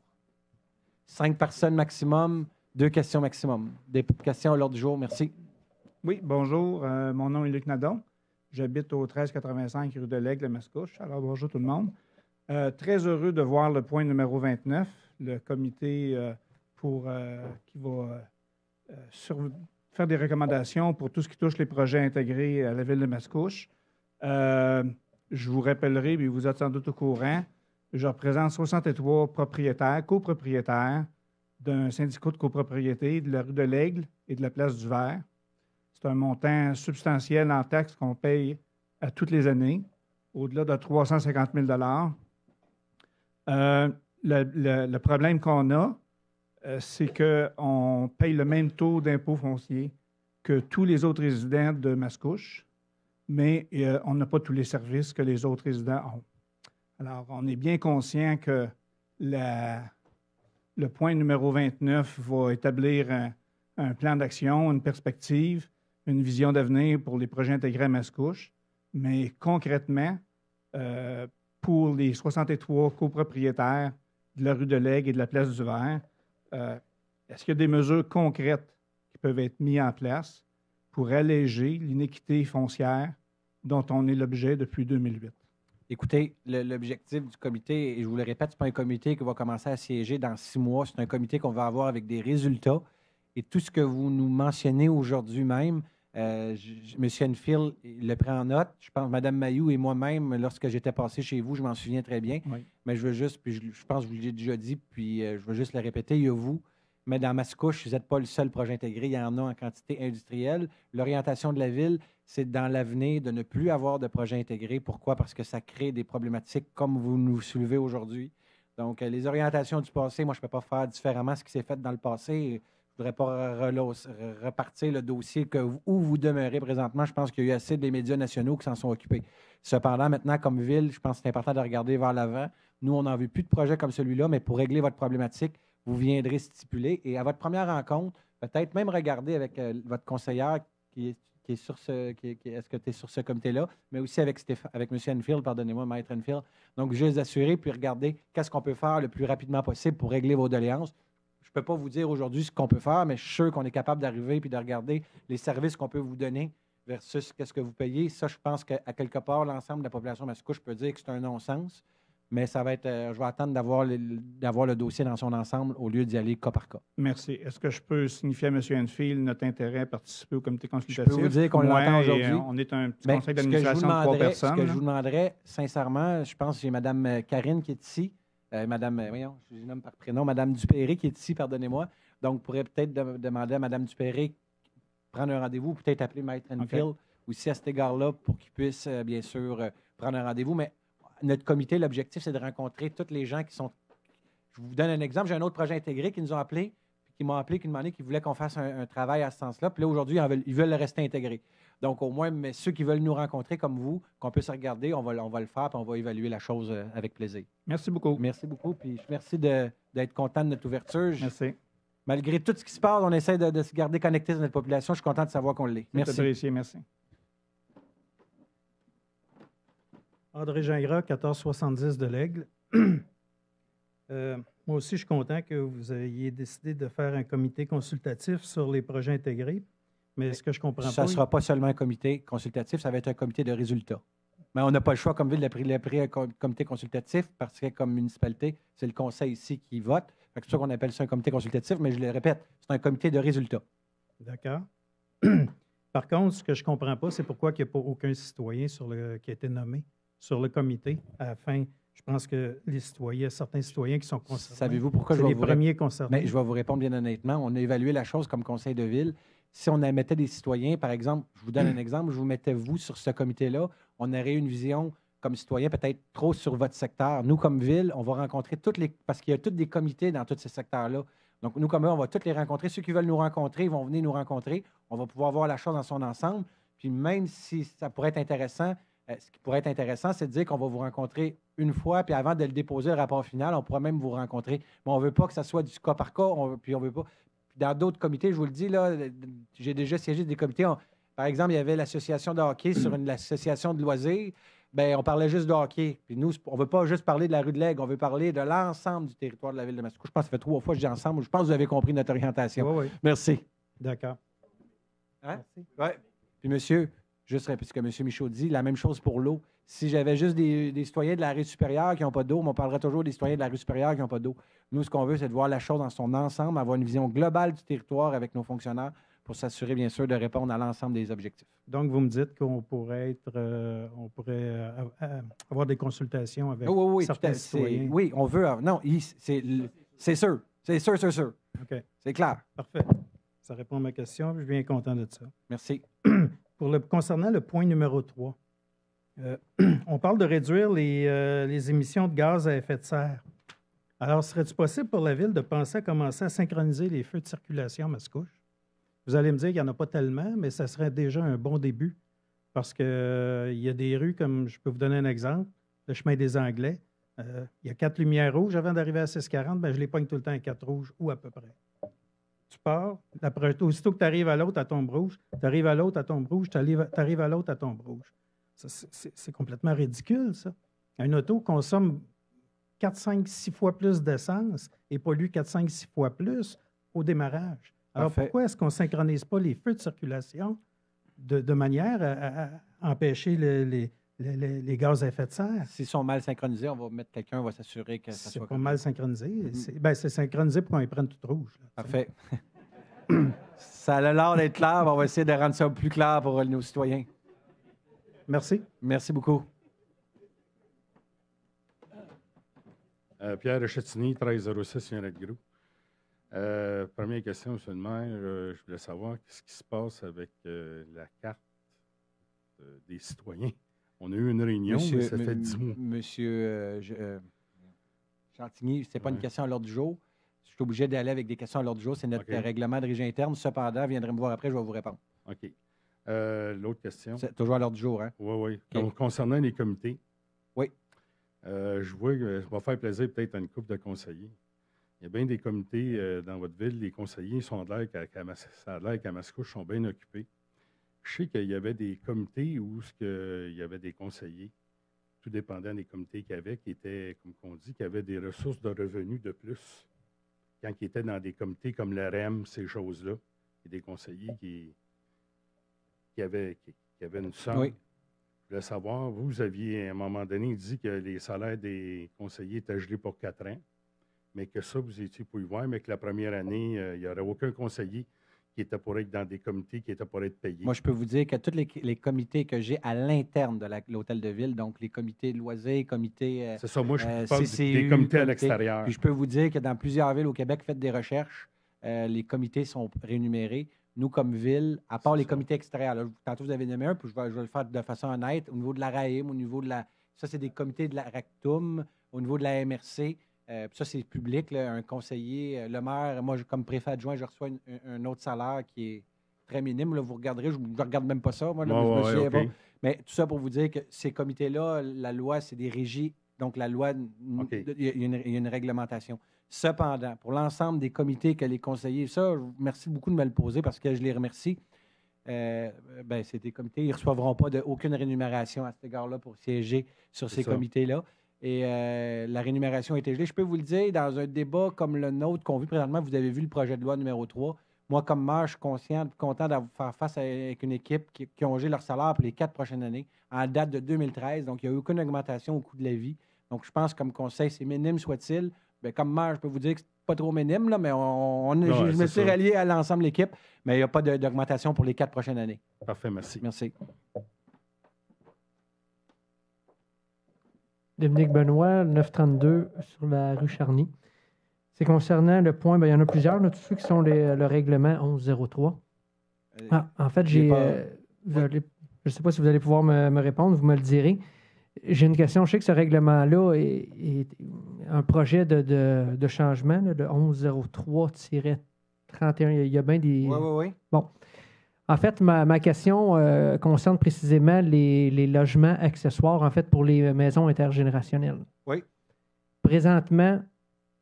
5 personnes maximum, 2 questions maximum. Des questions à l'ordre du jour, merci.
Oui, bonjour. Mon nom est Luc Nadon. J'habite au 1385 rue de l'Aigle à Mascouche. Alors, bonjour tout le monde. Très heureux de voir le point numéro 29, le comité qui va faire des recommandations pour tout ce qui touche les projets intégrés à la ville de Mascouche. Je vous rappellerai, puis vous êtes sans doute au courant, je représente 63 propriétaires, copropriétaires d'un syndicat de copropriété de la rue de l'Aigle et de la place du Vert. C'est un montant substantiel en taxes qu'on paye à toutes les années, au-delà de 350 000 $. Le problème qu'on a, c'est qu'on paye le même taux d'impôt foncier que tous les autres résidents de Mascouche, mais on n'a pas tous les services que les autres résidents ont. Alors, on est bien conscient que le point numéro 29 va établir un plan d'action, une perspective, une vision d'avenir pour les projets intégrés à Mascouche, mais concrètement, pour les 63 copropriétaires de la rue de l'Aigle et de la place du Vert. Est-ce qu'il y a des mesures concrètes qui peuvent être mises en place pour alléger l'inéquité foncière dont on est l'objet depuis 2008?
Écoutez, l'objectif du comité, et je vous le répète, ce n'est pas un comité qui va commencer à siéger dans 6 mois. C'est un comité qu'on va avoir avec des résultats. Et tout ce que vous nous mentionnez aujourd'hui même, M. Enfield le prend en note. Je pense Mme Mayou et moi-même, lorsque j'étais passé chez vous, je m'en souviens très bien.
Oui.
Mais je veux juste, puis je pense que je vous l'ai déjà dit, puis je veux juste le répéter, il y a vous. Mais dans Mascouche, vous n'êtes pas le seul projet intégré. Il y en a en quantité industrielle. L'orientation de la ville, c'est dans l'avenir de ne plus avoir de projet intégré. Pourquoi? Parce que ça crée des problématiques comme vous nous soulevez aujourd'hui. Donc, les orientations du passé, moi, je ne peux pas faire différemment ce qui s'est fait dans le passé. Je ne voudrais pas repartir le dossier où vous demeurez présentement. Je pense qu'il y a eu assez des médias nationaux qui s'en sont occupés. Cependant, maintenant, comme ville, je pense que c'est important de regarder vers l'avant. Nous, on n'en veut plus de projet comme celui-là, mais pour régler votre problématique, vous viendrez stipuler. Et à votre première rencontre, peut-être même regarder avec votre conseillère qui est sur est-ce que tu es sur ce comité-là, mais aussi avec M. Enfield, pardonnez-moi, Maître Enfield. Donc, juste assurer puis regarder qu'est-ce qu'on peut faire le plus rapidement possible pour régler vos doléances. Je ne peux pas vous dire aujourd'hui ce qu'on peut faire, mais je suis sûr qu'on est capable d'arriver puis de regarder les services qu'on peut vous donner versus qu'est-ce que vous payez. Ça, je pense qu'à quelque part, l'ensemble de la population mascouche peut dire que c'est un non-sens. Mais ça va être, je vais attendre d'avoir le dossier dans son ensemble au lieu d'y aller cas par cas.
Merci. Est-ce que je peux signifier à M. Enfield notre intérêt à participer au comité consultatif?
Je peux vous dire qu'on l'entend aujourd'hui.
On est un petit conseil d'administration de 3 personnes.
Ce que je vous demanderais, sincèrement, je pense que j'ai Mme Karine qui est ici. Voyons, je les nomme par prénom. Mme Dupéré qui est ici, pardonnez-moi. Donc, vous pourrez peut-être demander à Mme Dupéré de prendre un rendez-vous, peut-être appeler Maître Enfield aussi à cet égard-là pour qu'il puisse, bien sûr, prendre un rendez-vous. Mais notre comité, l'objectif, c'est de rencontrer tous les gens qui sont... Je vous donne un exemple. J'ai un autre projet intégré qui nous ont appelé, puis qui m'ont appelé, qui demandé qu'ils voulaient qu'on fasse un travail à ce sens-là. Puis là, aujourd'hui, ils veulent le rester intégré. Donc, au moins, mais ceux qui veulent nous rencontrer comme vous, qu'on puisse regarder, on va le faire, puis on va évaluer la chose avec plaisir.
Merci beaucoup.
Merci beaucoup, puis merci d'être content de notre ouverture.
Merci.
Malgré tout ce qui se passe, on essaie de se garder connecté à notre population. Je suis content de savoir qu'on l'est. Merci.
Apprécié, merci.
André Gingras, 1470 de l'Aigle. Moi aussi, je suis content que vous ayez décidé de faire un comité consultatif sur les projets intégrés. Mais ce que je comprends
ça
pas...
ne sera pas seulement un comité consultatif, ça va être un comité de résultats. Mais on n'a pas le choix comme ville de pris un comité consultatif parce que comme municipalité, c'est le conseil ici qui vote. C'est pour ça qu'on appelle ça un comité consultatif, mais je le répète, c'est un comité de résultats.
D'accord. Par contre, ce que je ne comprends pas, c'est pourquoi il n'y a pas aucun citoyen qui a été nommé sur le comité afin... Je pense que les citoyens, certains citoyens qui sont concernés.
Savez-vous pourquoi
je vais les premiers concernés?
Mais je vais vous répondre bien honnêtement. On a évalué la chose comme conseil de ville. Si on mettait des citoyens, par exemple, je vous donne un exemple, je vous mettais vous sur ce comité-là, on aurait une vision comme citoyen peut-être trop sur votre secteur. Nous, comme ville, on va rencontrer parce qu'il y a tous des comités dans tous ces secteurs-là. Donc, nous, comme eux, on va tous les rencontrer. Ceux qui veulent nous rencontrer, ils vont venir nous rencontrer. On va pouvoir voir la chose dans son ensemble. Puis même si ça pourrait être intéressant, ce qui pourrait être intéressant, c'est de dire qu'on va vous rencontrer une fois, puis avant de le déposer, le rapport final, on pourra même vous rencontrer. Mais on ne veut pas que ça soit du cas par cas, puis on veut pas... Puis dans d'autres comités, je vous le dis, là, j'ai déjà siégé des comités. Par exemple, il y avait l'association de hockey sur l'association de loisirs. Bien, on parlait juste de hockey. Puis nous, on ne veut pas juste parler de la rue de l'Aigle, on veut parler de l'ensemble du territoire de la ville de Mascouche. Je pense que ça fait 3 fois que je dis ensemble. Je pense que vous avez compris notre orientation.
Oui, oui.
Merci.
D'accord.
Hein? Oui. Puis monsieur... Juste parce que M. Michaud dit, la même chose pour l'eau. Si j'avais juste des citoyens de la rue supérieure qui n'ont pas d'eau, on parlerait toujours des citoyens de la rue supérieure qui n'ont pas d'eau. Nous, ce qu'on veut, c'est de voir la chose dans son ensemble, avoir une vision globale du territoire avec nos fonctionnaires pour s'assurer, bien sûr, de répondre à l'ensemble des objectifs.
Donc, vous me dites qu'on pourrait avoir des consultations avec certains citoyens.
Oui, on veut. Non, c'est sûr. C'est sûr.
OK.
C'est clair.
Parfait. Ça répond à ma question. Je suis bien content de ça.
Merci.
Concernant le point numéro 3, on parle de réduire les émissions de gaz à effet de serre. Alors, serait-il possible pour la Ville de penser à commencer à synchroniser les feux de circulation à Mascouche? Vous allez me dire qu'il n'y en a pas tellement, mais ça serait déjà un bon début parce qu'il y a des rues, comme je peux vous donner un exemple, le chemin des Anglais, il y a 4 lumières rouges avant d'arriver à 640, ben, je les pogne tout le temps à 4 rouges ou à peu près. Tu pars, aussitôt que tu arrives à l'autre, à tombe rouge, tu arrives à l'autre, à tombe rouge, tu arrives à l'autre, à tombe rouge. C'est complètement ridicule, ça. Un auto consomme 4, 5, 6 fois plus d'essence et pollue 4, 5, 6 fois plus au démarrage. Alors,
Parfait.
pourquoi est-ce qu'on ne synchronise pas les feux de circulation de manière à empêcher les gaz à effet de serre?
S'ils sont mal synchronisés, on va mettre quelqu'un, on va s'assurer que ça
C'est
soit
pas
comme
mal synchronisé. C'est synchronisé pour qu'on les prenne toutes rouges. là.
Parfait. Ça a l'air d'être clair, mais on va essayer de rendre ça plus clair pour nos citoyens.
Merci.
Merci beaucoup.
Pierre Chettini, 1306, Saint-Gros. Première question, M. le maire. Je voulais savoir qu'est-ce qui se passe avec la carte des citoyens. On a eu une réunion, mais ça fait 10 mois.
Monsieur Chantigny, ce n'est pas une question à l'ordre du jour. Je suis obligé d'aller avec des questions à l'ordre du jour. C'est notre règlement de régie interne. Cependant, viendrez me voir après, je vais vous répondre.
OK. L'autre question.
C'est toujours à l'ordre du jour, hein?
Oui, oui.
OK.
Donc, concernant les comités.
Oui.
Je vois que ça va faire plaisir peut-être à une couple de conseillers. Il y a bien des comités dans votre ville. Les conseillers sont ça a l'air qu'à Mascouche sont bien occupés. Je sais qu'il y avait des comités où il y avait des conseillers, tout dépendant des comités qu'il y avait, qui étaient, comme on dit, qui avaient des ressources de revenus de plus. Quand ils étaient dans des comités comme le REM, ces choses-là, il y a des conseillers qui avaient une somme.
Oui.
Je voulais savoir, vous aviez, à un moment donné, dit que les salaires des conseillers étaient gelés pour 4 ans, mais que ça, vous étiez pour y voir, mais que la première année, il n'y aurait aucun conseiller qui était pour être dans des comités, qui était pour être payé.
Moi, je peux vous dire que tous les comités que j'ai à l'interne de l'hôtel de ville, donc les comités de loisirs, comités
c'est ça, moi, je parle
CCU,
des comités à l'extérieur.
Puis je peux vous dire que dans plusieurs villes au Québec, faites des recherches, les comités sont rémunérés. Nous, comme ville, à part les comités extérieurs, là, tantôt vous avez nommé un, puis je vais le faire de façon honnête, au niveau de la RAIM, au niveau de la... Ça, c'est des comités de la RACTUM, au niveau de la MRC. Puis ça, c'est public, là, un conseiller, le maire. Moi, comme préfet adjoint, je reçois un autre salaire qui est très minime. Là, vous regarderez, je ne regarde même pas ça. Moi, là, je me souviens pas. Mais tout ça pour vous dire que ces comités-là, la loi, c'est des régies. Donc, la loi, il y a une réglementation. Cependant, pour l'ensemble des comités que les conseillers, ça, merci beaucoup de me le poser parce que je les remercie. C'est des comités, ils ne recevront pas aucune rémunération à cet égard-là pour siéger sur ces comités-là. Et la rémunération a été gelée. Je peux vous le dire, dans un débat comme le nôtre qu'on vit présentement, vous avez vu le projet de loi numéro 3. Moi, comme maire, je suis conscient, content d'avoir faire face avec une équipe qui ont gelé leur salaire pour les 4 prochaines années, en date de 2013. Donc, il n'y a eu aucune augmentation au coût de la vie. Donc, je pense, comme conseil, c'est minime soit-il. Bien, comme maire, je peux vous dire que c'est pas trop minime, là, mais je me suis rallié à l'ensemble de l'équipe, mais il n'y a pas d'augmentation pour les 4 prochaines années.
Parfait, merci.
Merci.
Dominique Benoît, 932 sur la rue Charny. C'est concernant le point, il y en a plusieurs, là, tous ceux qui sont le règlement 1103. En fait, je ne sais pas si vous allez pouvoir me répondre, vous me le direz. J'ai une question. Je sais que ce règlement-là est un projet de changement, là, de 1103-31. Il y a bien des...
Oui.
Bon. En fait, ma question concerne précisément les logements accessoires, en fait, pour les maisons intergénérationnelles.
Oui.
Présentement,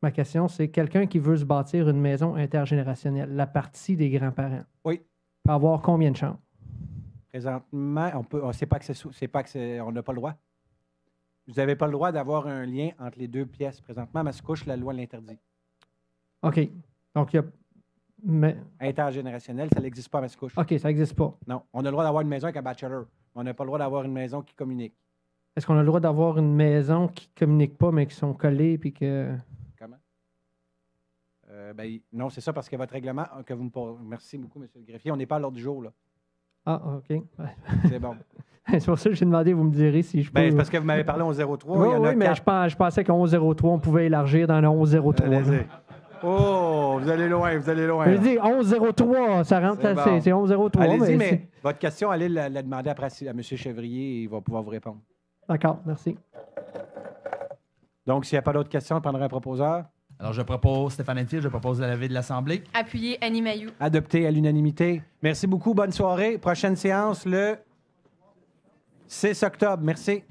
ma question, c'est quelqu'un qui veut se bâtir une maison intergénérationnelle, la partie des grands-parents.
Oui.
Peut avoir combien de chambres?
Présentement, on n'a pas le droit. Vous n'avez pas le droit d'avoir un lien entre les deux pièces. Présentement, à Mascouche, la loi l'interdit.
OK. Donc, il y a...
Intergénérationnel, ça n'existe pas à Mascouche.
OK, ça n'existe pas.
Non. On a le droit d'avoir une maison avec un bachelor. On n'a pas le droit d'avoir une maison qui communique.
Est-ce qu'on a le droit d'avoir une maison qui ne communique pas, mais qui sont collées puis que...
Comment? Non, c'est ça, parce que votre règlement que vous me posez... Merci beaucoup, M. le greffier. On n'est pas à l'ordre du jour, là.
Ah, OK.
C'est bon.
C'est pour ça que j'ai demandé, vous me direz si je peux...
C'est parce que vous m'avez parlé en 03.
Oui, mais je pensais qu'en 1103, on pouvait élargir dans le 1103.
Oh, vous allez loin.
Je dis 1103, ça rentre assez. C'est 1103.
Allez-y, mais votre question, allez la demander après à M. Chevrier et il va pouvoir vous répondre.
D'accord, merci.
Donc, s'il n'y a pas d'autres questions, on prendra un proposeur.
Alors, je propose Stéphane Enfield, je propose à l'avis de l'Assemblée.
Appuyez Annie Mailloux.
Adopté à l'unanimité. Merci beaucoup. Bonne soirée. Prochaine séance le 6 octobre. Merci.